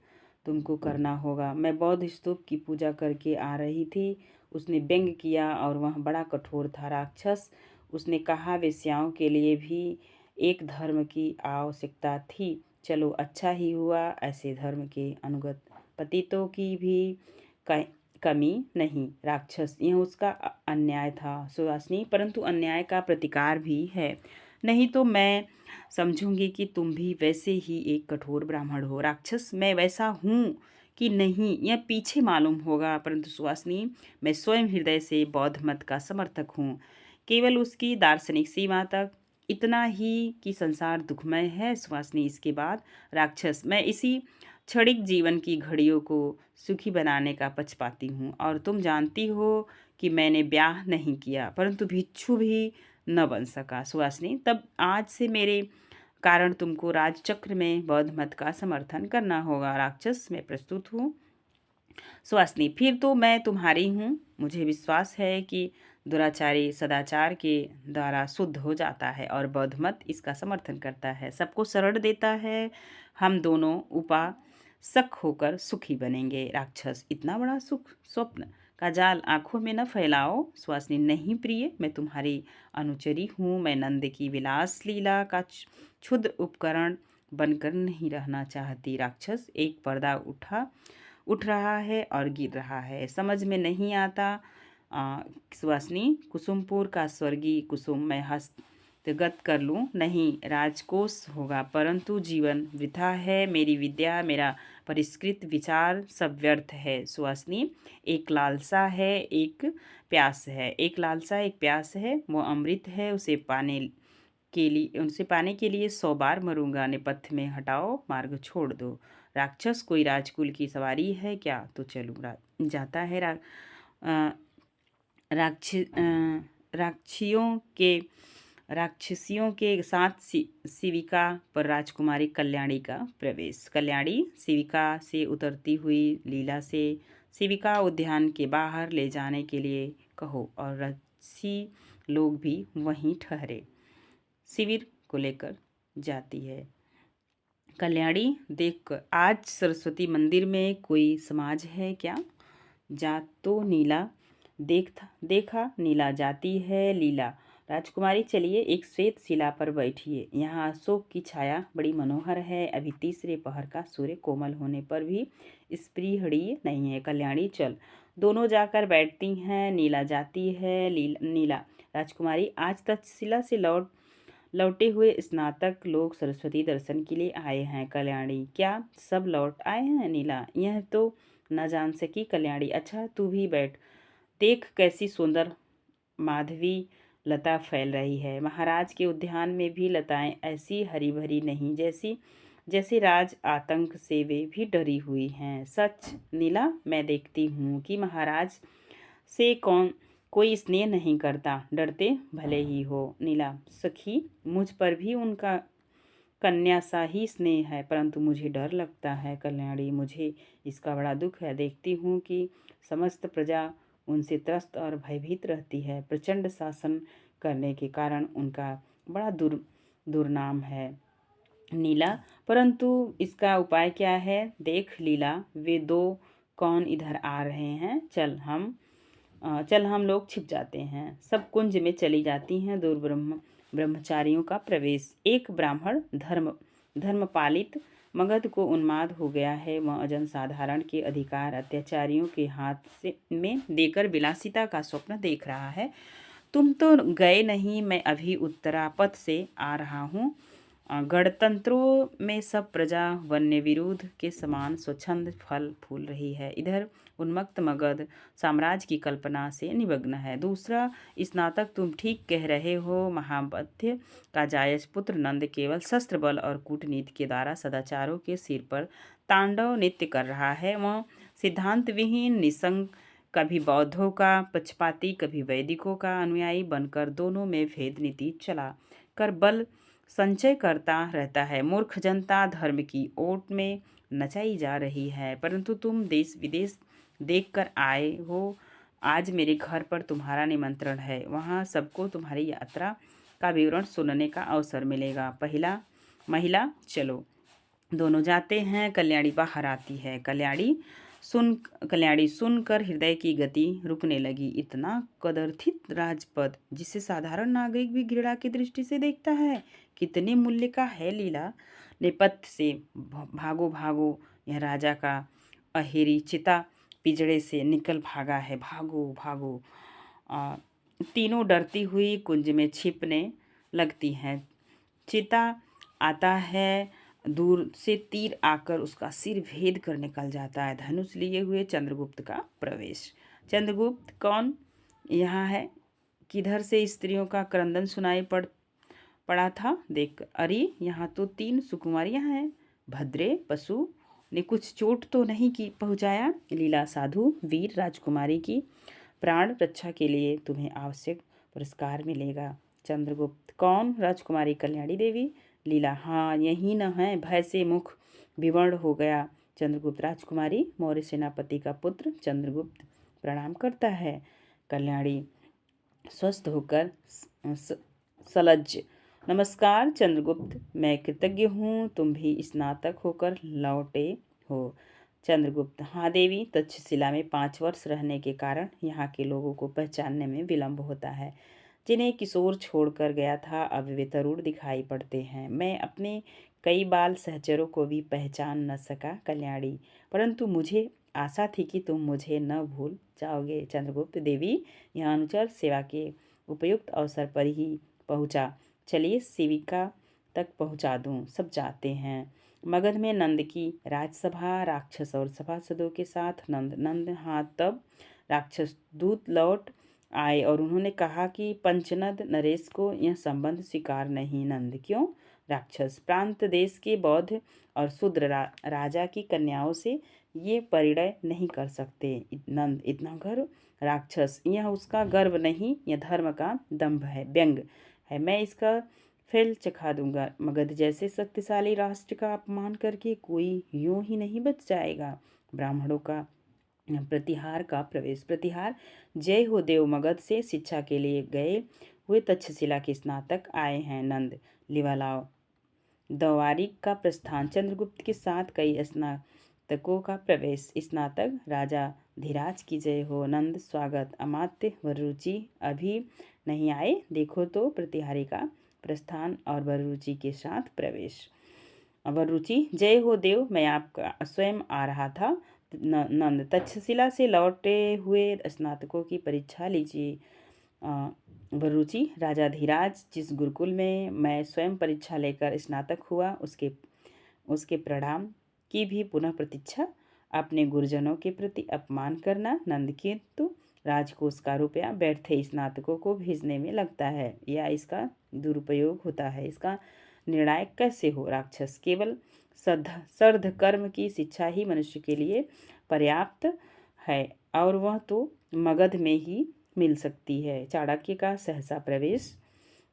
तुमको करना होगा। मैं बौद्ध स्तूप की पूजा करके आ रही थी। उसने व्यंग किया और वह बड़ा कठोर था। राक्षस, उसने कहा, वेश्याओं के लिए भी एक धर्म की आवश्यकता थी। चलो, अच्छा ही हुआ, ऐसे धर्म के अनुगत पतितों की भी कमी नहीं। राक्षस, यह उसका अन्याय था सुवासिनी, परंतु अन्याय का प्रतिकार भी है। नहीं तो मैं समझूंगी कि तुम भी वैसे ही एक कठोर ब्राह्मण हो। राक्षस, मैं वैसा हूँ कि नहीं, यह पीछे मालूम होगा, परंतु सुवासिनी, मैं स्वयं हृदय से बौद्ध मत का समर्थक हूँ, केवल उसकी दार्शनिक सीमा तक। इतना ही कि संसार दुखमय है सुवासिनी। इसके बाद राक्षस, मैं इसी क्षणिक जीवन की घड़ियों को सुखी बनाने का पक्षपाती हूँ, और तुम जानती हो कि मैंने ब्याह नहीं किया, परंतु भिक्षु भी न बन सका सुवासिनी। तब आज से मेरे कारण तुमको राजचक्र में बौद्ध मत का समर्थन करना होगा। राक्षस, मैं प्रस्तुत हूँ। सुवासिनी, फिर तो मैं तुम्हारी हूँ। मुझे विश्वास है कि दुराचारी सदाचार के द्वारा शुद्ध हो जाता है और बौद्ध मत इसका समर्थन करता है, सबको शरण देता है। हम दोनों उपासक होकर सुखी बनेंगे। राक्षस, इतना बड़ा सुख स्वप्न का जाल आंखों में न फैलाओ। सुवासिनी, नहीं प्रिय, मैं तुम्हारी अनुचरी हूँ। मैं नंद की विलास लीला का क्षुद्र उपकरण बनकर नहीं रहना चाहती। राक्षस, एक पर्दा उठ रहा है और गिर रहा है, समझ में नहीं आता। सुवासिनी, कुसुमपुर का स्वर्गीय कुसुम मैं हस्तगत कर लूं? नहीं, राजकोष होगा, परंतु जीवन वृथा है। मेरी विद्या, मेरा परिष्कृत विचार सब व्यर्थ है। सुवासिनी, एक लालसा है, एक प्यास है। एक लालसा, एक प्यास है, वो अमृत है, उसे पाने के लिए 100 बार मरूंगा। नेपथ्य में हटाओ, मार्ग छोड़ दो। राक्षस, कोई राजकुल की सवारी है क्या? तो चलूँ। जाता है अ, राक्ष राक्षियों के राक्षसियों के साथ शिविका पर राजकुमारी कल्याणी का प्रवेश। कल्याणी, शिविका से उतरती हुई लीला से शिविका उद्यान के बाहर ले जाने के लिए कहो, और रक्षी लोग भी वहीं ठहरे। शिविर को लेकर जाती है। कल्याणी देखकर, आज सरस्वती मंदिर में कोई समाज है क्या? जा तो नीला देखा नीला जाती है। लीला, राजकुमारी, चलिए एक श्वेत शिला पर बैठिए। यहाँ अशोक की छाया बड़ी मनोहर है। अभी तीसरे पहर का सूर्य कोमल होने पर भी स्पृहणीय नहीं है। कल्याणी, चल। दोनों जाकर बैठती हैं। नीला जाती है। नीला, राजकुमारी, आज तक्षशिला से लौटे हुए स्नातक लोग सरस्वती दर्शन के लिए आए हैं। कल्याणी, क्या सब लौट आए हैं? नीला, यह तो न जान सकी। कल्याणी, अच्छा, तू भी बैठ, देख कैसी सुंदर माधवी लता फैल रही है। महाराज के उद्यान में भी लताएं ऐसी हरी भरी नहीं, जैसे राज आतंक से वे भी डरी हुई हैं। सच नीला, मैं देखती हूँ कि महाराज से कोई स्नेह नहीं करता, डरते भले ही हो। नीला, सखी, मुझ पर भी उनका कन्या सा ही स्नेह है, परंतु मुझे डर लगता है। कल्याणी, मुझे इसका बड़ा दुख है। देखती हूँ कि समस्त प्रजा उनसे त्रस्त और भयभीत रहती है। प्रचंड शासन करने के कारण उनका बड़ा दुर्नाम है। नीला, परंतु इसका उपाय क्या है? देख लीला, वे दो कौन इधर आ रहे हैं। चल हम लोग छिप जाते हैं। सब कुंज में चली जाती हैं। दूर ब्रह्मचारियों का प्रवेश। एक ब्राह्मण धर्मपालित मगध को उन्माद हो गया है। वह जनसाधारण के अधिकार अत्याचारियों के हाथ में देकर विलासिता का स्वप्न देख रहा है। तुम तो गए नहीं, मैं अभी उत्तरापथ से आ रहा हूँ। गणतंत्रों में सब प्रजा वन्य विरोध के समान स्वच्छंद फल फूल रही है। इधर उन्मत्त मगध साम्राज्य की कल्पना से निमग्न है। दूसरा स्नातक, तुम ठीक कह रहे हो। महाबध्य का जायज पुत्र नंद केवल शस्त्र बल और कूटनीति के द्वारा सदाचारों के सिर पर तांडव नृत्य कर रहा है। वह सिद्धांत विहीन निसंग, कभी बौद्धों का पक्षपाती, कभी वैदिकों का अनुयायी बनकर दोनों में भेद नीति चला कर बल संचय करता रहता है। मूर्ख जनता धर्म की ओट में नचाई जा रही है, परंतु तुम देश विदेश देख कर आए हो। आज मेरे घर पर तुम्हारा निमंत्रण है, वहाँ सबको तुम्हारी यात्रा का विवरण सुनने का अवसर मिलेगा। पहला महिला, चलो। दोनों जाते हैं। कल्याणी बाहर आती है। कल्याणी सुनकर हृदय की गति रुकने लगी। इतना कदर्थित राजपद जिसे साधारण नागरिक भी घृणा की दृष्टि से देखता है, कितने मूल्य का है। लीला नेपथ्य से भागो भागो, यह राजा का अहेरी चिता पिंजड़े से निकल भागा है। भागो भागो। आ, तीनों डरती हुई कुंज में छिपने लगती हैं। चीता आता है। दूर से तीर आकर उसका सिर भेद कर निकल जाता है। धनुष लिए हुए चंद्रगुप्त का प्रवेश। चंद्रगुप्त कौन यहाँ है? किधर से स्त्रियों का क्रंदन सुनाई पड़ा था? देख, अरे यहाँ तो 3 सुकुमारियाँ हैं। भद्रे पशु ने कुछ चोट तो नहीं की पहुँचाया? लीला साधु वीर राजकुमारी की प्राण रक्षा के लिए तुम्हें आवश्यक पुरस्कार मिलेगा। चंद्रगुप्त कौन? राजकुमारी कल्याणी देवी। लीला हाँ, यही न है। भय से मुख विवर्ण हो गया। चंद्रगुप्त राजकुमारी मौर्य सेनापति का पुत्र चंद्रगुप्त प्रणाम करता है। कल्याणी स्वस्थ होकर सलज्ज, नमस्कार चंद्रगुप्त, मैं कृतज्ञ हूँ तुम भी स्नातक होकर लौटे हो। चंद्रगुप्त हाँ देवी, तक्षशिला में 5 वर्ष रहने के कारण यहाँ के लोगों को पहचानने में विलंब होता है। जिन्हें किशोर छोड़कर गया था अब वे तरुण दिखाई पड़ते हैं। मैं अपने कई बाल सहचरों को भी पहचान न सका कल्याणी, परंतु मुझे आशा थी कि तुम मुझे न भूल जाओगे। चंद्रगुप्त देवी, यह अनुचर सेवा के उपयुक्त अवसर पर ही पहुँचा। चलिए सेविका तक पहुँचा दूँ। सब जाते हैं। मगध में नंद की राजसभा। राक्षस और सभासदों के साथ नंद हाँ, तब राक्षस दूत लौट आए और उन्होंने कहा कि पंचनद नरेश को यह संबंध स्वीकार नहीं। नंद क्यों? राक्षस प्रांत देश के बौद्ध और शूद्र राजा की कन्याओं से ये परिणय नहीं कर सकते। नंद इतना गर्व? राक्षस, यह उसका गर्व नहीं, यह धर्म का दंभ है, व्यंग है। मैं इसका फेल चखा दूंगा। मगध जैसे शक्तिशाली राष्ट्र का अपमान करके कोई यूं ही नहीं बच जाएगा। ब्राह्मणों का प्रतिहार का प्रवेश। प्रतिहार, जय हो देव। मगध से शिक्षा के लिए गए हुए तक्षशिला के स्नातक आए हैं। नंद लिवालाओ। दवारिक का प्रस्थान। चंद्रगुप्त के साथ कई स्नातकों का प्रवेश। स्नातक, राजा धीराज की जय हो। नंद स्वागत। अमात्य वररुचि अभी नहीं आए? देखो तो। प्रतिहारी का प्रस्थान और वररुचि के साथ प्रवेश। वररुचि, जय हो देव, मैं आपका स्वयं आ रहा था। नंद, तक्षशिला से लौटे हुए स्नातकों की परीक्षा लीजिए। वररुचि, राजा धीराज जिस गुरुकुल में मैं स्वयं परीक्षा लेकर स्नातक हुआ उसके प्रणाम की भी पुनः प्रतीक्षा। अपने गुरुजनों के प्रति अपमान करना। नंद, किंतु राजकोष का रुपया बैठते स्नातकों को भेजने में लगता है या इसका दुरुपयोग होता है, इसका निर्णायक कैसे हो? राक्षस, केवल सर्ध कर्म की शिक्षा ही मनुष्य के लिए पर्याप्त है और वह तो मगध में ही मिल सकती है। चाणक्य का सहसा प्रवेश।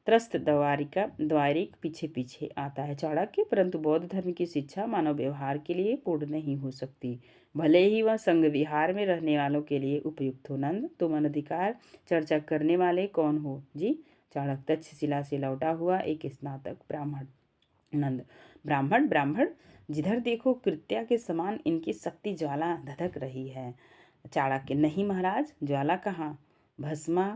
त्रस्त द्वारिक पीछे पीछे आता है चाणक्य, परंतु बौद्ध धर्म की शिक्षा मानव व्यवहार के लिए पूर्ण नहीं हो सकती, भले ही वह संघ विहार में रहने वालों के लिए उपयुक्त हो। नंद, तुम अनधिकार चर्चा करने वाले कौन हो? जी, चाणक्य, तक्षशिला से लौटा हुआ एक स्नातक ब्राह्मण। नंद, ब्राह्मण ब्राह्मण, जिधर देखो कृत्या के समान इनकी शक्ति ज्वाला धधक रही है। चाणक्य, नहीं महाराज, ज्वाला कहाँ, भस्मा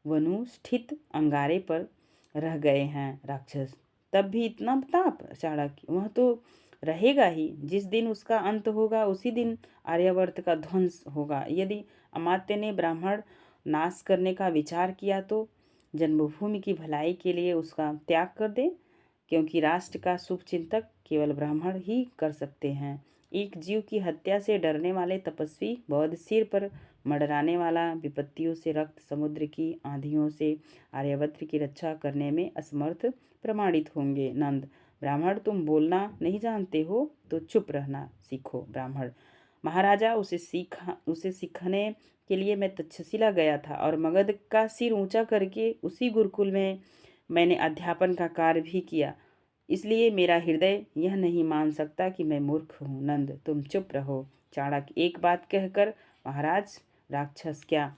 वनुष्ठित अंगारे पर रह गए हैं। राक्षस, तब भी इतना ताप? चाणक्य, वह तो रहेगा ही। जिस दिन उसका अंत होगा उसी दिन आर्यावर्त का ध्वंस होगा। यदि अमात्य ने ब्राह्मण नाश करने का विचार किया तो जन्मभूमि की भलाई के लिए उसका त्याग कर दे, क्योंकि राष्ट्र का शुभ चिंतक केवल ब्राह्मण ही कर सकते हैं। एक जीव की हत्या से डरने वाले तपस्वी बौद्ध सिर पर मंडराने वाला विपत्तियों से रक्त समुद्र की आंधियों से आर्यावर्त की रक्षा करने में असमर्थ प्रमाणित होंगे। नंद, ब्राह्मण, तुम बोलना नहीं जानते हो तो चुप रहना सीखो। ब्राह्मण, महाराजा, उसे सीखने के लिए मैं तक्षशिला गया था और मगध का सिर ऊंचा करके उसी गुरुकुल में मैंने अध्यापन का कार्य भी किया, इसलिए मेरा हृदय यह नहीं मान सकता कि मैं मूर्ख हूँ। नंद, तुम चुप रहो। चाणक्य एक बात कहकर, महाराज, राक्षस क्या?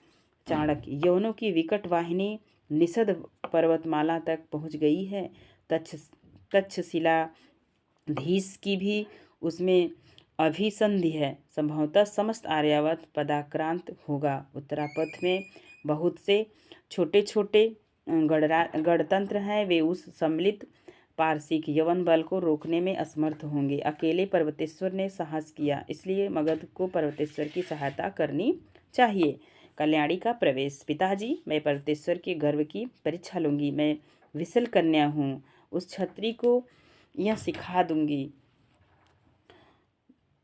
चाणक्य, यवनों की विकट वाहिनी निषद पर्वतमाला तक पहुँच गई है। तक्षशिला धीस की भी उसमें अभिसंधि है। संभवतः समस्त आर्यावर्त पदाक्रांत होगा। उत्तरापथ में बहुत से छोटे छोटे गणतंत्र हैं, वे उस सम्मिलित पारसिक यवन बल को रोकने में असमर्थ होंगे। अकेले पर्वतेश्वर ने साहस किया, इसलिए मगध को पर्वतेश्वर की सहायता करनी चाहिए। कल्याणी का प्रवेश। पिताजी, मैं पर्वतेश्वर के गर्व की परीक्षा लूंगी। मैं विशल कन्या हूँ, उस छत्री को यह सिखा दूंगी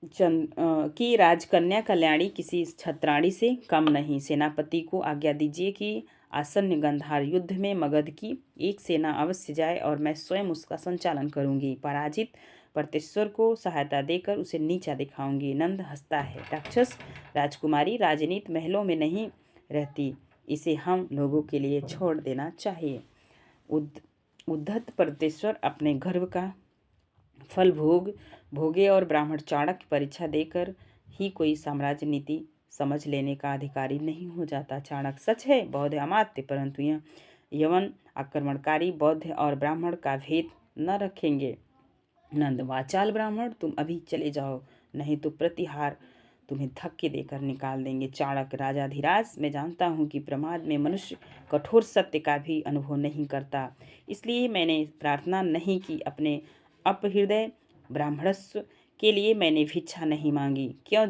कि राजकन्या कल्याणी किसी छत्राणी से कम नहीं। सेनापति को आज्ञा दीजिए कि आसन्न गंधार युद्ध में मगध की एक सेना अवश्य जाए और मैं स्वयं उसका संचालन करूंगी। पराजित पर्वतेश्वर को सहायता देकर उसे नीचा दिखाऊंगी। नंद हंसता है। राक्षस, राजकुमारी राजनीति महलों में नहीं रहती, इसे हम लोगों के लिए छोड़ देना चाहिए। उद्धत पर्वतेश्वर अपने गर्व का फल भोगे और ब्राह्मण चाणक्य परीक्षा देकर ही कोई साम्राज्य नीति समझ लेने का अधिकारी नहीं हो जाता। चाणक्य, सच है बौद्ध अमात्य, परंतु यह यवन आक्रमणकारी बौद्ध और ब्राह्मण का भेद न रखेंगे। नंद, वाचाल ब्राह्मण, तुम अभी चले जाओ, नहीं तो प्रतिहार तुम्हें धक्के देकर निकाल देंगे। चाणक्य, राजाधिराज, मैं जानता हूँ कि प्रमाद में मनुष्य कठोर सत्य का भी अनुभव नहीं करता, इसलिए मैंने प्रार्थना नहीं की। अपने अपहृदय ब्राह्मणस्व के लिए मैंने भिक्षा नहीं मांगी। क्यों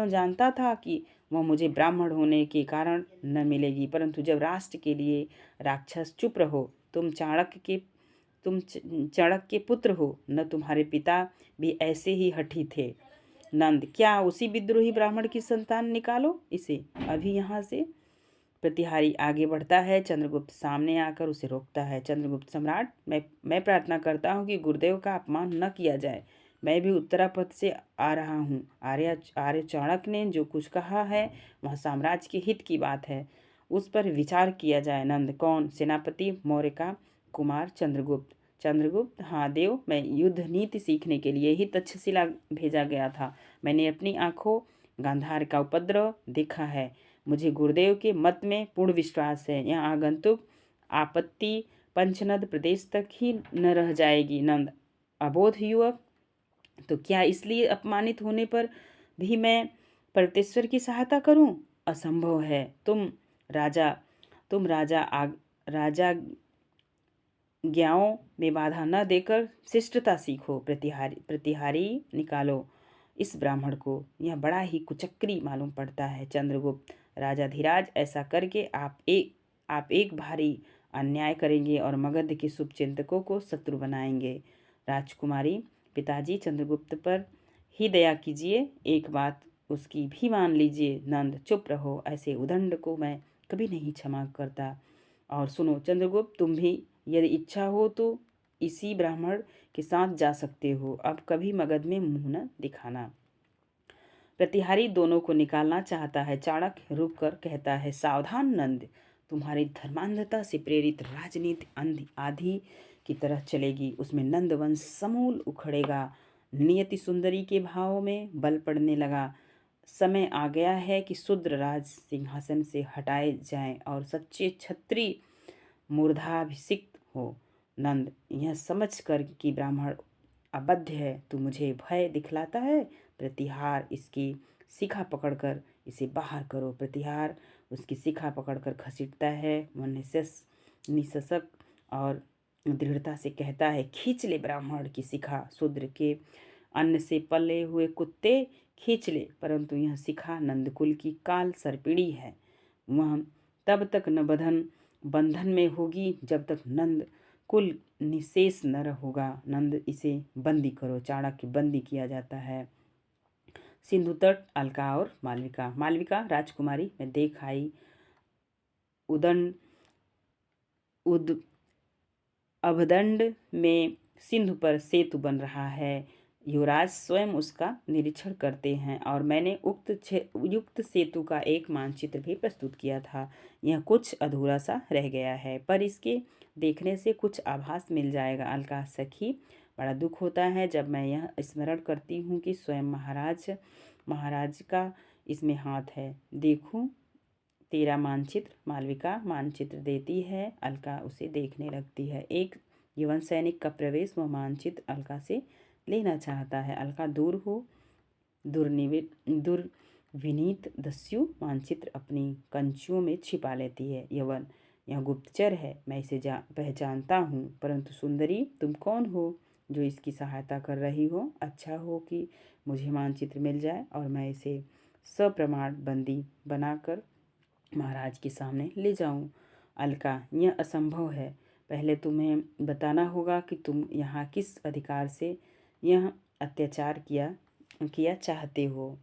जानता था कि वह मुझे ब्राह्मण होने के कारण न मिलेगी, परंतु जब राष्ट्र के लिए। राक्षस, चुप रहो। तुम चाणक्य के पुत्र हो, न तुम्हारे पिता भी ऐसे ही हठी थे। नंद, क्या उसी विद्रोही ब्राह्मण की संतान? निकालो इसे अभी यहाँ से। प्रतिहारी आगे बढ़ता है, चंद्रगुप्त सामने आकर उसे रोकता है। चंद्रगुप्त, सम्राट, मैं प्रार्थना करता हूँ कि गुरुदेव का अपमान न किया जाए। मैं भी उत्तरापथ से आ रहा हूँ। आर्य चाणक्य ने जो कुछ कहा है वह साम्राज्य के हित की बात है, उस पर विचार किया जाए। नंद, कौन? सेनापति मौर्य का कुमार चंद्रगुप्त। चंद्रगुप्त, हाँ देव, मैं युद्ध नीति सीखने के लिए ही तक्षशिला भेजा गया था। मैंने अपनी आंखों गांधार का उपद्रव देखा है। मुझे गुरुदेव के मत में पूर्ण विश्वास है। यह आगंतुक आपत्ति पंचनद प्रदेश तक ही न रह जाएगी। नंद, अबोध युवक, तो क्या इसलिए अपमानित होने पर भी मैं पर्वतेश्वर की सहायता करूं? असंभव है। राजा राजा ज्ञाओं में बाधा न देकर शिष्टता सीखो। प्रतिहारी निकालो इस ब्राह्मण को, यह बड़ा ही कुचक्री मालूम पड़ता है। चंद्रगुप्त, राजाधिराज, ऐसा करके आप एक भारी अन्याय करेंगे और मगध के शुभचिंतकों को शत्रु बनाएंगे। राजकुमारी, पिताजी चंद्रगुप्त पर ही दया कीजिए, एक बात उसकी भी मान लीजिए। नंद, चुप रहो, ऐसे उदंड को मैं कभी नहीं क्षमा करता। और सुनो चंद्रगुप्त, तुम भी यदि इच्छा हो तो इसी ब्राह्मण के साथ जा सकते हो। अब कभी मगध में मुंह न दिखाना। प्रतिहारी दोनों को निकालना चाहता है। चाणक्य रुक कर कहता है, सावधान नंद, तुम्हारी धर्मांधता से प्रेरित राजनीति आधी की तरह चलेगी, उसमें नंदवंश समूल उखड़ेगा। नियति सुंदरी के भाव में बल पड़ने लगा। समय आ गया है कि शूद्र राज सिंहासन से हटाए जाएं और सच्चे क्षत्रिय मूर्धाभिषिक्त हो। नंद, यह समझ कर कि ब्राह्मण अबध्य है, तू मुझे भय दिखलाता है। प्रतिहार, इसकी शिखा पकड़कर इसे बाहर करो। प्रतिहार उसकी शिखा पकड़कर घसीटता है। वह निशसक और दृढ़ता से कहता है, खींच ले ब्राह्मण की शिखा। शूद्र के अन्न से पले हुए कुत्ते खींच ले, परंतु यह शिखा नंदकुल की काल सर्पिणी है। वह तब तक न बंधन में होगी जब तक नंद कुल निशेष न होगा। नंद, इसे बंदी करो। चाणक्य बंदी किया जाता है। सिंधु तट, अलका और मालविका, राजकुमारी, मैं देख आई अभदंड में सिंधु पर सेतु बन रहा है। युवराज स्वयं उसका निरीक्षण करते हैं और मैंने युक्त सेतु का एक मानचित्र भी प्रस्तुत किया था। यह कुछ अधूरा सा रह गया है, पर इसके देखने से कुछ आभास मिल जाएगा। अलका सखी, बड़ा दुख होता है जब मैं यह स्मरण करती हूँ कि स्वयं महाराज का इसमें हाथ है। देखूं तेरा मानचित्र। मालविका मानचित्र देती है। अलका उसे देखने लगती है। एक यवन सैनिक का प्रवेश वह मानचित्र अलका से लेना चाहता है। अलका दुर्विनीत दस्यु मानचित्र अपनी कंचियों में छिपा लेती है। यवन, यह गुप्तचर है, मैं इसे पहचानता हूँ, परंतु सुंदरी तुम कौन हो जो इसकी सहायता कर रही हो? अच्छा हो कि मुझे मानचित्र मिल जाए और मैं इसे सप्रमाण बंदी बनाकर महाराज के सामने ले जाऊं। अलका, यह असंभव है। पहले तुम्हें बताना होगा कि तुम यहाँ किस अधिकार से यह अत्याचार किया चाहते हो।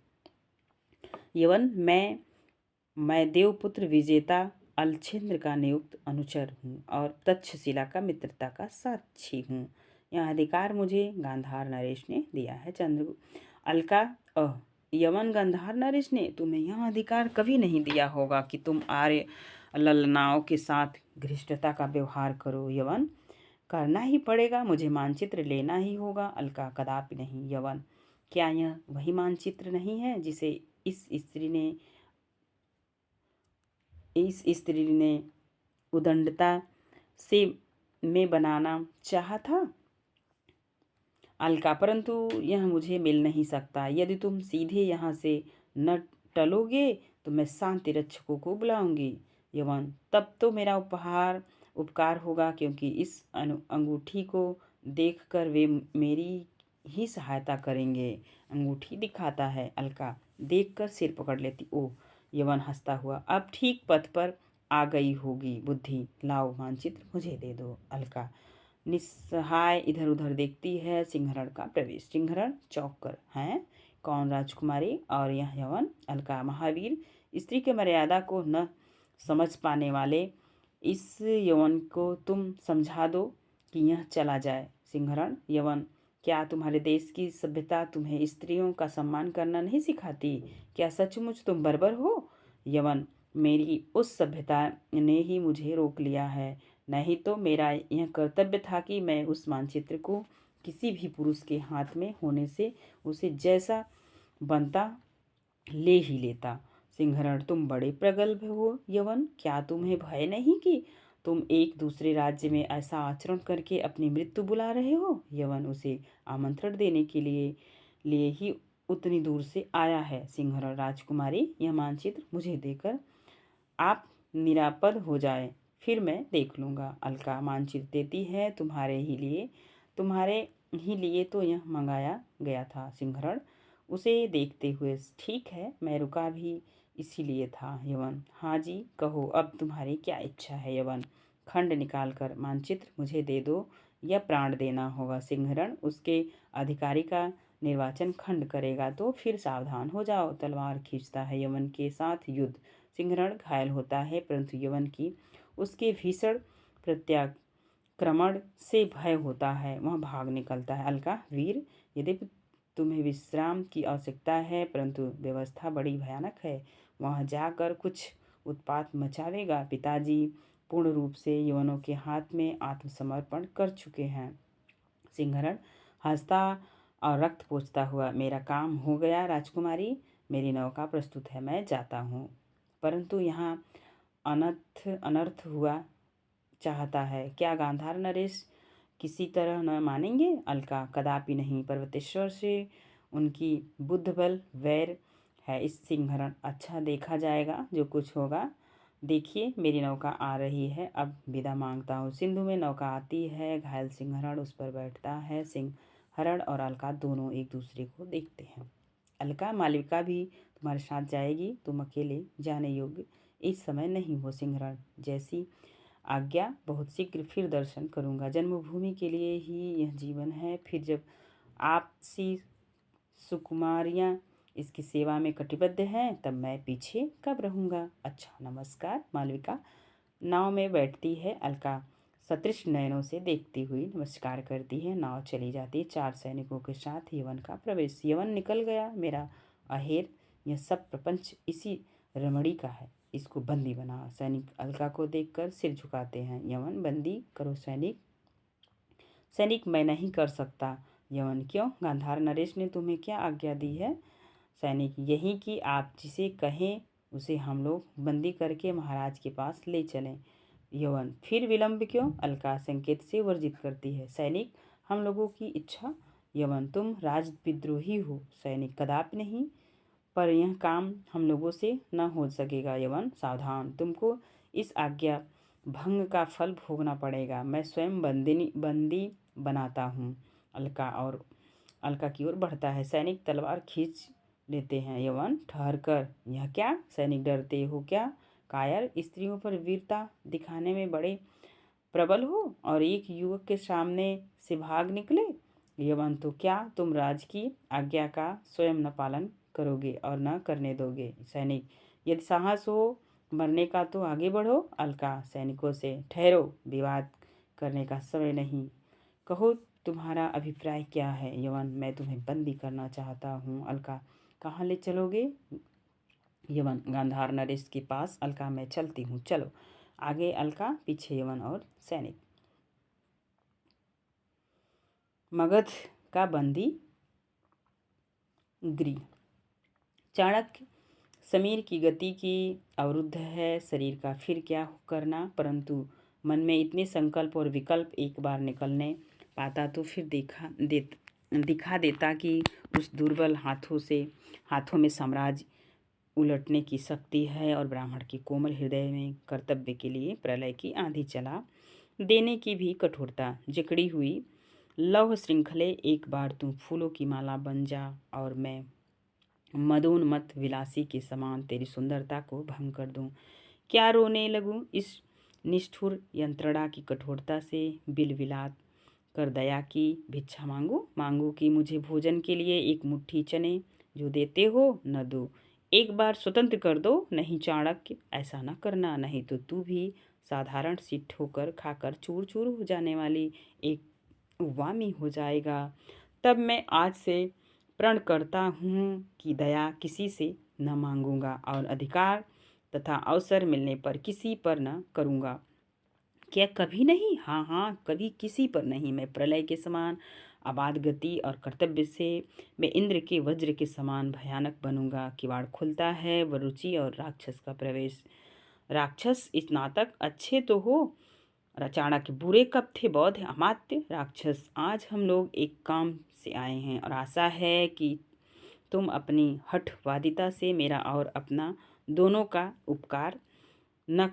यवन, मैं देवपुत्र विजेता अलछेंद्र का नियुक्त अनुचर हूँ और तक्षशिला का मित्रता का साक्षी हूँ। यह अधिकार मुझे गांधार नरेश ने दिया है। अलका, यवन, गांधार नरेश ने तुम्हें यह अधिकार कभी नहीं दिया होगा कि तुम आर्य ललनाओं के साथ घृष्टता का व्यवहार करो। यवन, करना ही पड़ेगा, मुझे मानचित्र लेना ही होगा। अलका, कदापि नहीं। यवन, क्या यह वही मानचित्र नहीं है जिसे इस स्त्री ने उदंडता से में बनाना चाहा था? अलका, परंतु यह मुझे मिल नहीं सकता। यदि तुम सीधे यहाँ से न टलोगे तो मैं शांति रक्षकों को बुलाऊंगी। यवन, तब तो मेरा उपकार होगा, क्योंकि इस अंगूठी को देखकर वे मेरी ही सहायता करेंगे। अंगूठी दिखाता है। अलका देखकर सिर पकड़ लेती। ओह! यवन हंसता हुआ, अब ठीक पथ पर आ गई होगी बुद्धि। लाओ मानचित्र मुझे दे दो। अलका निस्सहाय इधर उधर देखती है। सिंहरण का प्रवेश। सिंहरण चौंक कर, हैं कौन राजकुमारी और यह यवन? अलका, महावीर, स्त्री के मर्यादा को न समझ पाने वाले इस यवन को तुम समझा दो कि यह चला जाए। सिंहरण, यवन, क्या तुम्हारे देश की सभ्यता तुम्हें स्त्रियों का सम्मान करना नहीं सिखाती? क्या सचमुच तुम बर्बर हो? यवन, मेरी उस सभ्यता ने ही मुझे रोक लिया है, नहीं तो मेरा यह कर्तव्य था कि मैं उस मानचित्र को किसी भी पुरुष के हाथ में होने से उसे जैसा बनता ले ही लेता। सिंहरण, तुम बड़े प्रगल्भ हो। यवन, क्या तुम्हें भय नहीं कि तुम एक दूसरे राज्य में ऐसा आचरण करके अपनी मृत्यु बुला रहे हो? यवन उसे आमंत्रण देने के लिए ही उतनी दूर से आया है। सिंहरण, राजकुमारी, यह मानचित्र मुझे देकर आप निरापद हो जाए, फिर मैं देख लूँगा। अलका मानचित्र देती है। तुम्हारे ही लिए तो यह मंगाया गया था। सिंहरण उसे देखते हुए, ठीक है, मैं रुका भी इसीलिए था। यवन, हाँ जी, कहो अब तुम्हारी क्या इच्छा है? यवन, खंड निकाल कर मानचित्र मुझे दे दो या प्राण देना होगा। सिंहरण, उसके अधिकारी का निर्वाचन खंड करेगा तो फिर सावधान हो जाओ। तलवार खींचता है यवन के साथ युद्ध। सिंहरण घायल होता है, परंतु यवन की उसके भीषण प्रत्याक्रमण से भय होता है, वह भाग निकलता है। अलका, वीर, यद्यपि तुम्हें विश्राम की आवश्यकता है, परंतु व्यवस्था बड़ी भयानक है। वहाँ जाकर कुछ उत्पात मचावेगा। पिताजी पूर्ण रूप से यवनों के हाथ में आत्मसमर्पण कर चुके हैं। सिंहरण हंसता और रक्त पोंछता हुआ, मेरा काम हो गया राजकुमारी, मेरी नौका प्रस्तुत है, मैं जाता हूँ। परंतु यहाँ अनर्थ हुआ चाहता है। क्या गांधार नरेश किसी तरह न मानेंगे? अलका, कदापि नहीं। पर्वतेश्वर से उनकी बुद्ध बल वैर है। इस सिंहरण, अच्छा देखा जाएगा जो कुछ होगा। देखिए मेरी नौका आ रही है, अब विदा मांगता हूँ। सिंधु में नौका आती है। घायल सिंहरण उस पर बैठता है। सिंहरण और अलका दोनों एक दूसरे को देखते हैं। अलका, मालविका भी तुम्हारे साथ जाएगी, तुम अकेले जाने योग्य इस समय नहीं हो। सिंहरण, जैसी आज्ञा, बहुत शीघ्र फिर दर्शन करूंगा। जन्मभूमि के लिए ही यह जीवन है, फिर जब आपसी सुकुमारियाँ इसकी सेवा में कटिबद्ध हैं तब मैं पीछे कब रहूँगा। अच्छा, नमस्कार। मालविका नाव में बैठती है। अलका सतृष्ण नयनों से देखती हुई नमस्कार करती है। नाव चली जाती है। 4 सैनिकों के साथ यवन का प्रवेश। यवन निकल गया मेरा अहेर, यह सब प्रपंच इसी रमणी का है, इसको बंदी बनाओ। सैनिक अलका को देखकर सिर झुकाते हैं। यवन बंदी करो सैनिक। सैनिक मैं नहीं कर सकता। यवन क्यों? गांधार नरेश ने तुम्हें क्या आज्ञा दी है? सैनिक यही कि आप जिसे कहें उसे हम लोग बंदी करके महाराज के पास ले चलें। यवन फिर विलंब क्यों? अलका संकेत से वर्जित करती है। सैनिक हम लोगों की इच्छा। यवन तुम राजविद्रोही हो। सैनिक कदापि नहीं, पर यह काम हम लोगों से न हो सकेगा। यवन सावधान, तुमको इस आज्ञा भंग का फल भोगना पड़ेगा। मैं स्वयं बंदी बनाता हूँ। अलका की ओर बढ़ता है। सैनिक तलवार खींच लेते हैं। यवन ठहर कर, यह क्या? सैनिक डरते हो क्या? कायर, स्त्रियों पर वीरता दिखाने में बड़े प्रबल हो और एक युवक के सामने से भाग निकले। यवन तो क्या तुम राज की आज्ञा का स्वयं न पालन करोगे और न करने दोगे? सैनिक यदि साहस हो मरने का तो आगे बढ़ो। अलका सैनिकों से, ठहरो, विवाद करने का समय नहीं, कहो तुम्हारा अभिप्राय क्या है? यवन मैं तुम्हें बंदी करना चाहता हूँ। अलका कहाँ ले चलोगे? यवन गांधार नरेश के पास। अलका मैं चलती हूँ, चलो। आगे अलका, पीछे यवन और सैनिक। मगध का बंदी गृह। चाणक्य समीर की गति की अवरुद्ध है, शरीर का फिर क्या करना, परंतु मन में इतने संकल्प और विकल्प एक बार निकलने पाता तो फिर दिखा देता कि उस दुर्बल हाथों में साम्राज्य उलटने की शक्ति है और ब्राह्मण के कोमल हृदय में कर्तव्य के लिए प्रलय की आंधी चला देने की भी कठोरता जकड़ी हुई। लौह श्रृंखले, एक बार तू फूलों की माला बन जा और मैं मदोन्मत्त विलासी के समान तेरी सुंदरता को भंग कर दूं। क्या रोने लगूं इस निष्ठुर यंत्रणा की कठोरता से? बिलबिलात कर दया की भिक्षा मांगू कि मुझे भोजन के लिए एक मुट्ठी चने जो देते हो न दो। एक बार स्वतंत्र कर दो। नहीं चाणक्य, ऐसा न करना, नहीं तो तू भी साधारण सी ठोकर खाकर चूर चूर हो जाने वाली एक वामी हो जाएगा। तब मैं आज से प्रण करता हूँ कि दया किसी से न मांगूंगा और अधिकार तथा अवसर मिलने पर किसी पर न करूँगा। क्या कभी नहीं? हाँ हाँ, कभी किसी पर नहीं। मैं प्रलय के समान अबाध गति और कर्तव्य से मैं इंद्र के वज्र के समान भयानक बनूंगा। किवाड़ खुलता है, वरुचि और राक्षस का प्रवेश। राक्षस स्नातक अच्छे तो हो, चाणक्य बुरे कब थे? बौद्ध अमात्य राक्षस, आज हम लोग एक काम से आए हैं और आशा है कि तुम अपनी हठवादिता से मेरा और अपना दोनों का अपकार न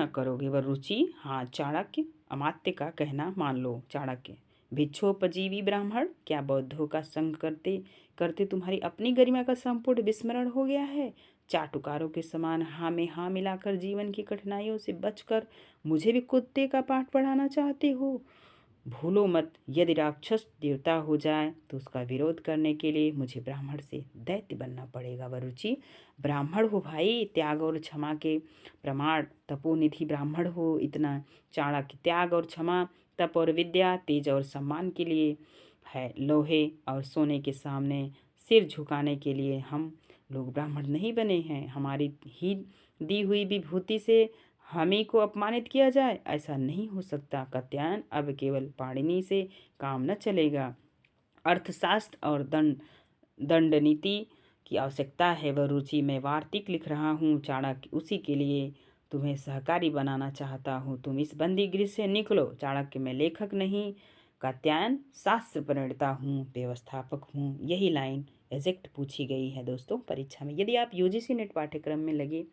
करोगे। वह रुचि, हाँ चाणक्य, अमात्य का कहना मान लो। चाणक्य भिक्षोपजीवी ब्राह्मण, क्या बौद्धों का संग करते करते तुम्हारी अपनी गरिमा का संपूर्ण विस्मरण हो गया है? चाटुकारों के समान हाँ में हाँ मिलाकर जीवन की कठिनाइयों से बचकर मुझे भी कुत्ते का पाठ पढ़ाना चाहते हो? भूलो मत, यदि राक्षस देवता हो जाए तो उसका विरोध करने के लिए मुझे ब्राह्मण से दैत्य बनना पड़ेगा। वरुचि ब्राह्मण हो भाई, त्याग और क्षमा के प्रमाण, तपोनिधि ब्राह्मण हो इतना। चाणक्य त्याग और क्षमा, तप और विद्या, तेज और सम्मान के लिए है, लोहे और सोने के सामने सिर झुकाने के लिए हम लोग ब्राह्मण नहीं बने हैं। हमारी ही दी हुई विभूति से हमें को अपमानित किया जाए, ऐसा नहीं हो सकता। कात्यायन अब केवल पाणिनि से काम न चलेगा, अर्थशास्त्र और दंड नीति की आवश्यकता है। वह रुचि मैं वार्तिक लिख रहा हूँ चाणक्य, उसी के लिए तुम्हें सहकारी बनाना चाहता हूँ। तुम इस बंदी गृह से निकलो। चाणक्य मैं लेखक नहीं, कात्यायन शास्त्र प्रणेता हूँ, व्यवस्थापक हूँ। यही लाइन एग्जैक्ट पूछी गई है दोस्तों परीक्षा में। यदि आप यूजीसी नेट पाठ्यक्रम में लगे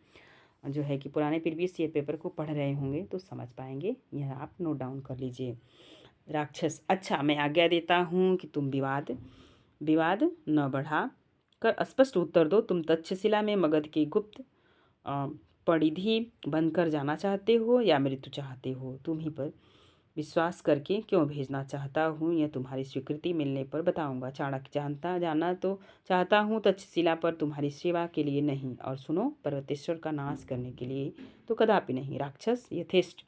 जो है कि पुराने प्रीवियस ईयर पेपर को पढ़ रहे होंगे तो समझ पाएंगे, यह आप नोट डाउन कर लीजिए। राक्षस, अच्छा मैं आज्ञा देता हूँ कि तुम विवाद न बढ़ा कर स्पष्ट उत्तर दो। तुम तक्षशिला में मगध के गुप्त परिधि बनकर जाना चाहते हो या मृत्यु चाहते हो? तुम ही पर विश्वास करके क्यों भेजना चाहता हूँ, यह तुम्हारी स्वीकृति मिलने पर बताऊंगा। चाणक्य जानना तो चाहता हूँ, तक्षशिला पर तुम्हारी सेवा के लिए नहीं, और सुनो, पर्वतेश्वर का नाश करने के लिए तो कदापि नहीं। राक्षस यथेष्ट,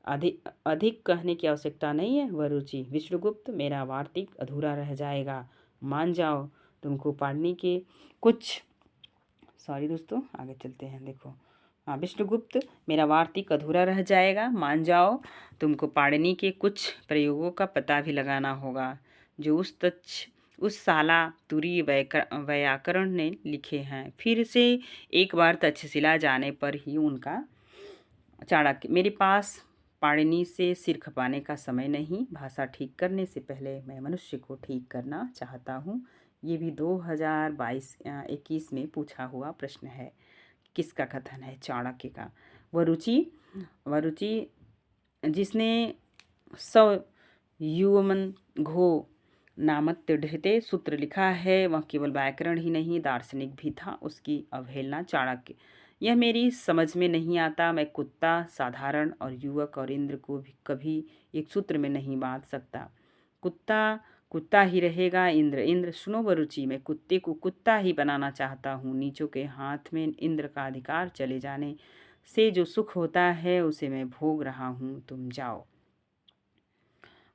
अधिक अधिक कहने की आवश्यकता नहीं है। वरुचि, विष्णुगुप्त मेरा वार्तिक अधूरा रह जाएगा, मान जाओ। तुमको पढ़ने के कुछ सॉरी दोस्तों, आगे चलते हैं। देखो, हाँ, विष्णुगुप्त मेरा वार्तिक अधूरा रह जाएगा, मान जाओ। तुमको पाणिनि के कुछ प्रयोगों का पता भी लगाना होगा जो उस साला तुरीय व्याकरण ने लिखे हैं। फिर से एक बार तक्षशिला जाने पर ही उनका चाणक्य, मेरे पास पाणिनि से सिर खपाने का समय नहीं। भाषा ठीक करने से पहले मैं मनुष्य को ठीक करना चाहता हूँ। ये भी 2022-21 में पूछा हुआ प्रश्न है। किसका कथन है? चाणक्य का। वरुचि जिसने सौ युवमन घो नामक दृढ़ते सूत्र लिखा है, वह केवल व्याकरण ही नहीं दार्शनिक भी था। उसकी अवहेलना चाणक्य, यह मेरी समझ में नहीं आता। मैं कुत्ता, साधारण और युवक और इंद्र को भी कभी एक सूत्र में नहीं बांध सकता। कुत्ता कुत्ता ही रहेगा, इंद्र इंद्र। सुनो वरुचि, मैं कुत्ते को कुत्ता ही बनाना चाहता हूँ। नीचों के हाथ में इंद्र का अधिकार चले जाने से जो सुख होता है उसे मैं भोग रहा हूँ, तुम जाओ।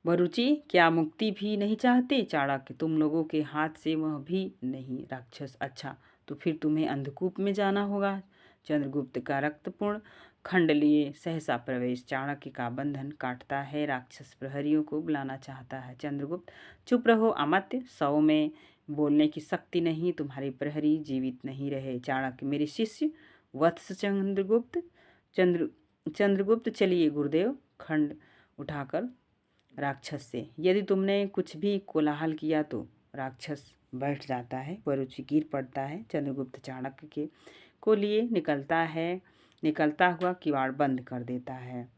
वरुचि, क्या मुक्ति भी नहीं चाहते? चाणक्य, तुम लोगों के हाथ से वह भी नहीं। राक्षस, अच्छा तो फिर तुम्हें अंधकूप में जाना होगा। चंद्रगुप्त का रक्तपूर्ण खंड लिए सहसा प्रवेश। चाणक्य का बंधन काटता है। राक्षस प्रहरियों को बुलाना चाहता है। चंद्रगुप्त, चुप रहो अमात्य, 100 में बोलने की शक्ति नहीं। तुम्हारे प्रहरी जीवित नहीं रहे। चाणक्य, मेरे शिष्य वत्स चंद्रगुप्त, चलिए गुरुदेव। खंड उठाकर राक्षस से, यदि तुमने कुछ भी कोलाहल किया तो राक्षस बैठ जाता है। वरुचि गिर पड़ता है। चंद्रगुप्त चाणक्य के को लिए निकलता हुआ किवाड़ बंद कर देता है।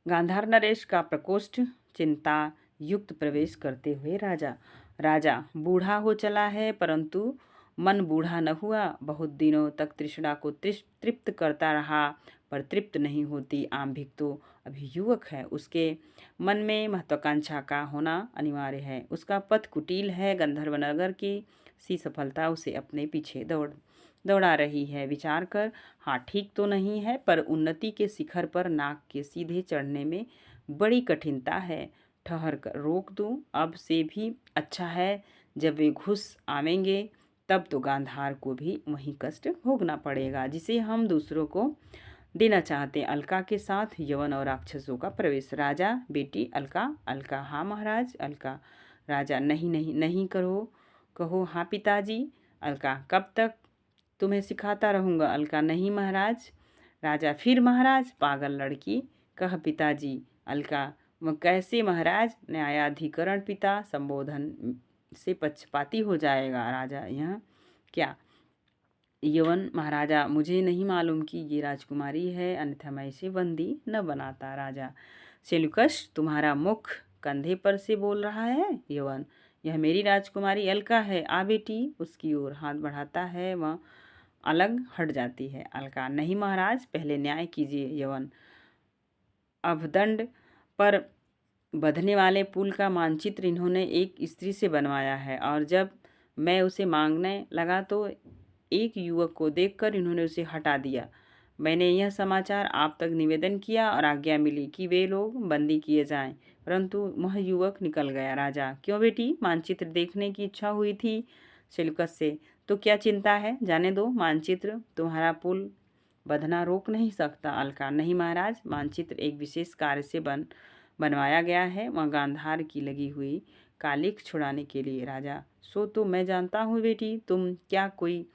गांधार नरेश का प्रकोष्ठ, चिंता युक्त प्रवेश करते हुए राजा बूढ़ा हो चला है, परंतु मन बूढ़ा न हुआ। बहुत दिनों तक तृष्णा को तृप्त करता रहा, पर तृप्त नहीं होती। आम्भिक तो अभी युवक है, उसके मन में महत्वाकांक्षा का होना अनिवार्य है। उसका पथ कुटिल है। गंधर्वनगर की सी सफलता उसे अपने पीछे दौड़ा रही है। विचार कर, हाँ ठीक तो नहीं है, पर उन्नति के शिखर पर नाक के सीधे चढ़ने में बड़ी कठिनता है। ठहर कर रोक दूं, अब से भी अच्छा है। जब वे घुस आवेंगे तब तो गांधार को भी वही कष्ट भोगना पड़ेगा जिसे हम दूसरों को देना चाहते हैं। अलका के साथ यवन और राक्षसों का प्रवेश। राजा, बेटी अलका। अलका, हाँ महाराज। अलका, राजा, नहीं नहीं नहीं कहो हाँ पिताजी। अलका, कब तक तुम्हें सिखाता रहूँगा? अलका, नहीं महाराज। राजा, फिर महाराज। पागल लड़की, कह पिताजी। अलका, वह कैसे महाराज? न्यायाधिकरण पिता संबोधन से पक्षपाती हो जाएगा। राजा, यह क्या? यवन, महाराजा, मुझे नहीं मालूम कि ये राजकुमारी है, अन्यथा मैं इसे बंदी न बनाता। राजा, सेल्यूकस, तुम्हारा मुख कंधे पर से बोल रहा है। यवन, यह मेरी राजकुमारी अलका है, आ बेटी। उसकी ओर हाथ बढ़ाता है, वह अलग हट जाती है। अलका, नहीं महाराज, पहले न्याय कीजिए। यवन, अवदंड पर बंधने वाले पुल का मानचित्र इन्होंने एक स्त्री से बनवाया है, और जब मैं उसे मांगने लगा तो एक युवक को देखकर इन्होंने उसे हटा दिया। मैंने यह समाचार आप तक निवेदन किया और आज्ञा मिली कि वे लोग बंदी किए जाएं, परंतु वह युवक निकल गया। राजा, क्यों बेटी? मानचित्र देखने की इच्छा हुई थी। सेल्यूकस से, तो क्या चिंता है, जाने दो। मानचित्र तुम्हारा पुल बंधना रोक नहीं सकता। अलका, नहीं महाराज, मानचित्र एक विशेष कार्य से बनवाया गया है, वह गांधार की लगी हुई कालिख छुड़ाने के लिए। राजा, सो तो मैं जानता हूँ बेटी, तुम क्या कोई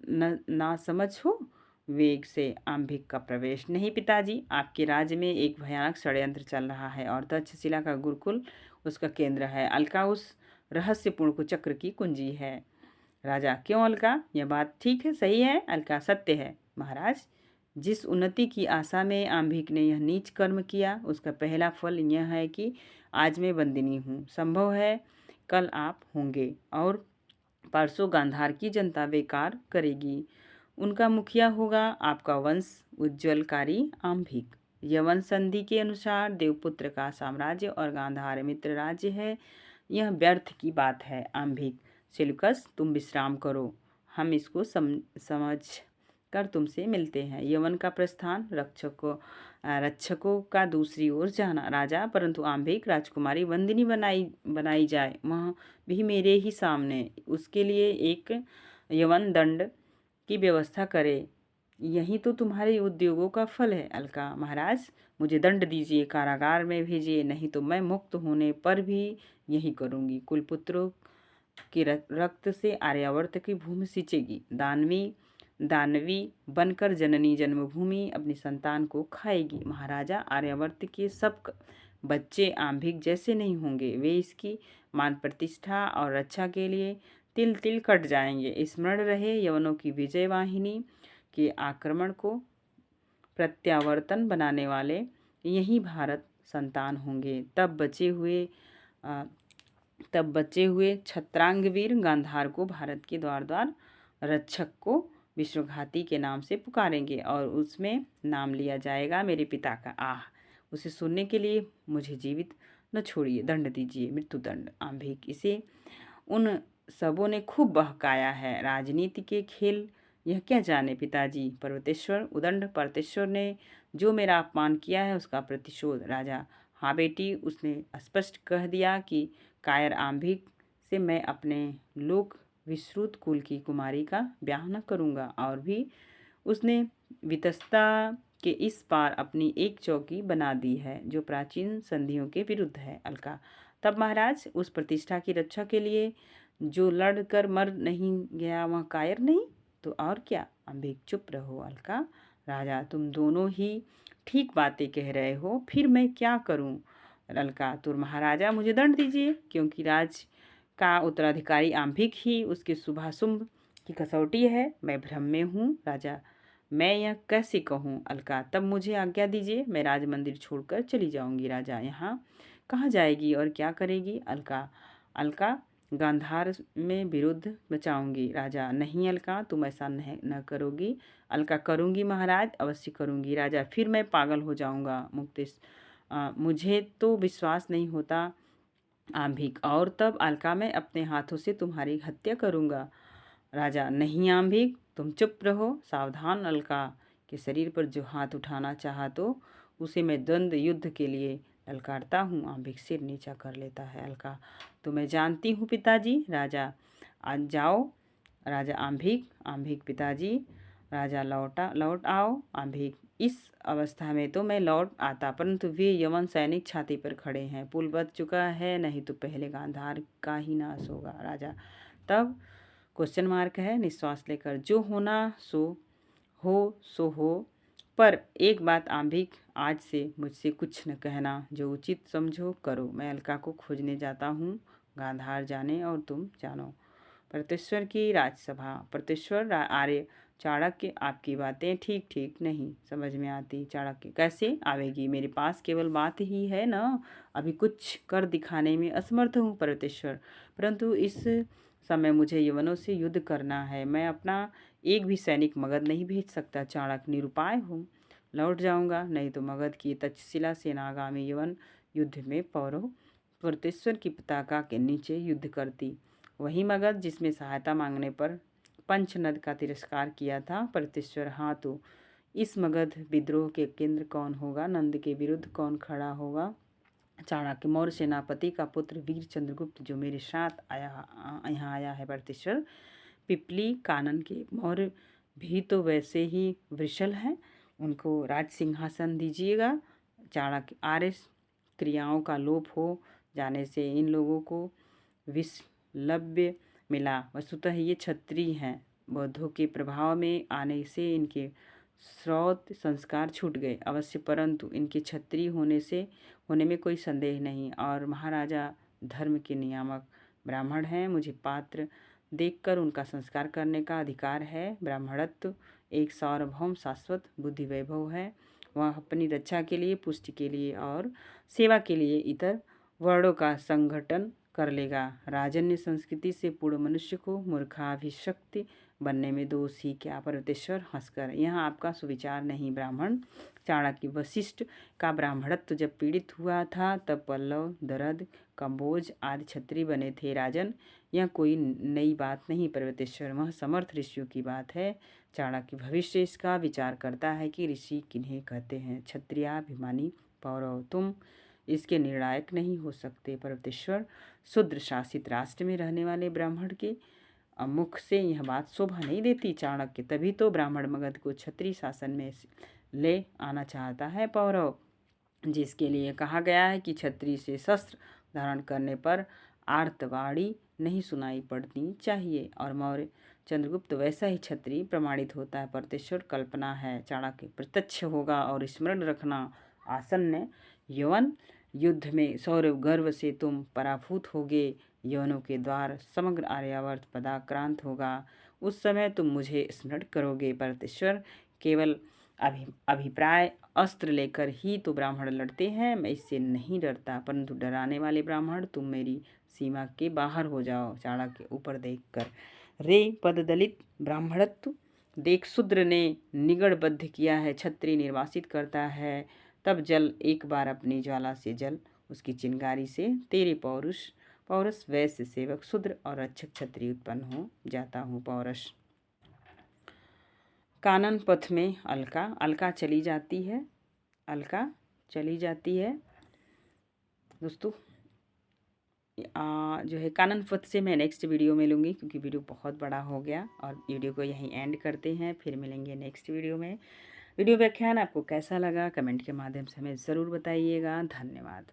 ना समझ हो। वेग से आम्भिक का प्रवेश, नहीं पिताजी, आपके राज्य में एक भयानक षड्यंत्र चल रहा है और तक्षशिला का गुरुकुल उसका केंद्र है। अलका उस रहस्यपूर्ण कुचक्र की कुंजी है। राजा, क्यों अलका? यह बात ठीक है, सही है। अलका, सत्य है महाराज। जिस उन्नति की आशा में आम्भिक ने यह नीच कर्म किया, उसका पहला फल यह है कि आज मैं बंदिनी हूँ। संभव है कल आप होंगे और परसों गांधार की जनता बेकार करेगी। उनका मुखिया होगा आपका वंश उज्ज्वलकारी आम्भिक। यवन संधि के अनुसार देवपुत्र का साम्राज्य और गांधार मित्र राज्य है। यह व्यर्थ की बात है आम्भिक। सेल्यूकस, तुम विश्राम करो, हम इसको समझ कर तुमसे मिलते हैं। यवन का प्रस्थान, रक्षकों का दूसरी ओर जाना। राजा, परंतु आम्भिक राजकुमारी वंदिनी बनाई बनाई जाए, वह भी मेरे ही सामने। उसके लिए एक यवन दंड की व्यवस्था करे। यही तो तुम्हारे उद्योगों का फल है। अलका, महाराज मुझे दंड दीजिए, कारागार में भेजिए, नहीं तो मैं मुक्त होने पर भी यही करूँगी। कुलपुत्रों के रक्त से आर्यावर्त की भूमि सिंचेगी। दानवी दानवी बनकर जननी जन्मभूमि अपनी संतान को खाएगी। महाराजा, आर्यावर्त के सब बच्चे आम्भिक जैसे नहीं होंगे। वे इसकी मान प्रतिष्ठा और रक्षा के लिए तिल तिल कट जाएंगे। स्मरण रहे, यवनों की विजय वाहिनी के आक्रमण को प्रत्यावर्तन बनाने वाले यही भारत संतान होंगे। तब बचे हुए छत्रांगवीर गांधार को भारत के द्वार द्वार रक्षक को विश्वघाती के नाम से पुकारेंगे और उसमें नाम लिया जाएगा मेरे पिता का। आह, उसे सुनने के लिए मुझे जीवित न छोड़िए, दंड दीजिए, मृत्युदंड। आम्भिक, इसे उन सबों ने खूब बहकाया है। राजनीति के खेल यह क्या जाने पिताजी। पर्वतेश्वर, उदंड पर्वतेश्वर ने जो मेरा अपमान किया है उसका प्रतिशोध। राजा, हाँ बेटी, उसने स्पष्ट कह दिया कि कायर आम्भिक से मैं अपने लोक विश्रुत कुल की कुमारी का ब्याह न करूँगा। और भी उसने वितस्ता के इस पार अपनी एक चौकी बना दी है जो प्राचीन संधियों के विरुद्ध है। अलका, तब महाराज उस प्रतिष्ठा की रक्षा के लिए जो लड़ कर मर नहीं गया वह कायर नहीं तो और क्या। अम्बिक, चुप रहो। अलका, राजा, तुम दोनों ही ठीक बातें कह रहे हो, फिर मैं क्या करूं। अलका, तो महाराजा मुझे दंड दीजिए, क्योंकि राज का उत्तराधिकारी आम्भिक ही उसके शुभाशुभ की कसौटी है। मैं भ्रम में हूँ। राजा, मैं यह कैसे कहूँ। अलका, तब मुझे आज्ञा दीजिए, मैं राज मंदिर छोड़कर चली जाऊंगी। राजा, यहाँ कहाँ जाएगी और क्या करेगी। अलका, अलका गांधार में विरुद्ध बचाऊंगी। राजा, नहीं अलका, तुम ऐसा न करोगी। अलका, करूंगी महाराज, अवश्य करूंगी। राजा, फिर मैं पागल हो जाऊंगा। मुक्तेश, मुझे तो विश्वास नहीं होता आम्भिक, और तब अलका मैं अपने हाथों से तुम्हारी हत्या करूंगा। राजा, नहीं आम्भिक, तुम चुप रहो। सावधान, अलका के शरीर पर जो हाथ उठाना चाहा तो उसे मैं द्वंद्व युद्ध के लिए ललकारता हूँ। आम्भिक सिर नीचा कर लेता है। अलका, तो मैं जानती हूँ पिताजी। राजा, आज जाओ। राजा, आम्भिक, आम्भिक पिताजी। राजा, लौट आओ। आम्भिक, इस अवस्था में तो मैं लौट आता, परंतु वे यवन सैनिक छाती पर खड़े हैं। पुल बच चुका है, नहीं तो पहले गांधार का ही नाश होगा। राजा, तब क्वेश्चन मार्क है। निश्वास लेकर, जो होना सो हो, पर एक बात आम्भिक, आज से मुझसे कुछ न कहना, जो उचित समझो करो। मैं अलका को खोजने जाता हूँ। गांधार जाने और तुम जानो। प्रतेश्वर की राजसभा। प्रतेश्वर, आर्य चाणक्य, आपकी बातें ठीक ठीक नहीं समझ में आती। चाणक्य, कैसे आवेगी, मेरे पास केवल बात ही है ना, अभी कुछ कर दिखाने में असमर्थ हूँ। प्रतेश्वर, परंतु इस समय मुझे यवनों से युद्ध करना है, मैं अपना एक भी सैनिक मगध नहीं भेज सकता। चाणक्य, निरुपाय हूँ, लौट जाऊंगा, नहीं तो मगध की तक्षशिला सेनागामी यवन युद्ध में पौरव प्रतेश्वर की पताका के नीचे युद्ध करती। वही मगध जिसमें सहायता मांगने पर पंचनद का तिरस्कार किया था। प्रतेश्वर, हाँ, तो इस मगध विद्रोह के केंद्र कौन होगा, नंद के विरुद्ध कौन खड़ा होगा। चाणक्य, मौर्य सेनापति का पुत्र वीर चंद्रगुप्त जो मेरे साथ यहाँ आया है। प्रतेश्वर, पिपली कानन के मौर्य भी तो वैसे ही वृषल हैं, उनको राज सिंहासन दीजिएगा। चाणक्य, आर्य क्रियाओं का लोप हो जाने से इन लोगों को विषलभ्य मिला। वस्तुतः ये क्षत्रिय हैं, बौद्धों के प्रभाव में आने से इनके श्रौत संस्कार छूट गए अवश्य, परंतु इनके क्षत्रिय होने में कोई संदेह नहीं। और महाराजा धर्म के नियामक ब्राह्मण हैं, मुझे पात्र देखकर उनका संस्कार करने का अधिकार है। ब्राह्मणत्व एक सार्वभौम शाश्वत बुद्धि वैभव है, वह अपनी रक्षा के लिए, पुष्टि के लिए और सेवा के लिए इतर वर्णों का संगठन कर लेगा। राजन्य संस्कृति से पूर्ण मनुष्य को मूर्खाभिशक्ति बनने में दोष ही क्या। पर्वतेश्वर हंसकर, यहाँ आपका सुविचार नहीं ब्राह्मण। चाणक्य, वशिष्ठ का ब्राह्मणत्व जब पीड़ित हुआ था तब पल्लव, दरद, कंबोज आदि क्षत्रिय बने थे राजन। यह कोई नई बात नहीं पर्वतेश्वर, वह समर्थ ऋषियों की बात है। चाणक्य, भविष्य इसका विचार करता है कि ऋषि किन्हें कहते हैं। क्षत्रियाभिमानी पौरव, तुम इसके निर्णायक नहीं हो सकते। पर्वतेश्वर, शूद्र शासित राष्ट्र में रहने वाले ब्राह्मण के मुख से यह बात शोभा नहीं देती। चाणक्य, तभी तो ब्राह्मण मगध को क्षत्रिय शासन में ले आना चाहता है पौरव, जिसके लिए कहा गया है कि क्षत्रिय से शस्त्र धारण करने पर आर्तवाणी नहीं सुनाई पड़नी चाहिए। और मौर्य चंद्रगुप्त वैसा ही क्षत्रिय प्रमाणित होता है। पर्वतेश्वर, कल्पना है। चाणक्य, प्रत्यक्ष होगा और स्मरण रखना, आसन्न यवन युद्ध में सौरव गर्व से तुम पराभूत होगे। यवनों के द्वार समग्र आर्यावर्त पदाक्रांत होगा। उस समय तुम मुझे स्मरण करोगे। पर्वतेश्वर, केवल अभिप्राय अस्त्र लेकर ही तो ब्राह्मण लड़ते हैं, मैं इससे नहीं डरता, परंतु डराने वाले ब्राह्मण तुम मेरी सीमा के बाहर हो जाओ। चाणक्य, ऊपर देखकर, रे पददलित ब्राह्मणत्व देख, शूद्र ने निगड़बद्ध किया है, क्षत्रिय निर्वासित करता है। तब जल एक बार अपनी ज्वाला से जल, उसकी चिंगारी से तेरे पौरस वैश्य सेवक शूद्र और रक्षक क्षत्रिय उत्पन्न हो जाता हूँ। पौरस, कानन पथ में अलका चली जाती है, अलका चली जाती है। दोस्तों जो है कानन पथ से मैं नेक्स्ट वीडियो में लूँगी, क्योंकि वीडियो बहुत बड़ा हो गया। और वीडियो को यहीं एंड करते हैं, फिर मिलेंगे नेक्स्ट वीडियो में। वीडियो व्याख्यान आपको कैसा लगा कमेंट के माध्यम से हमें ज़रूर बताइएगा। धन्यवाद।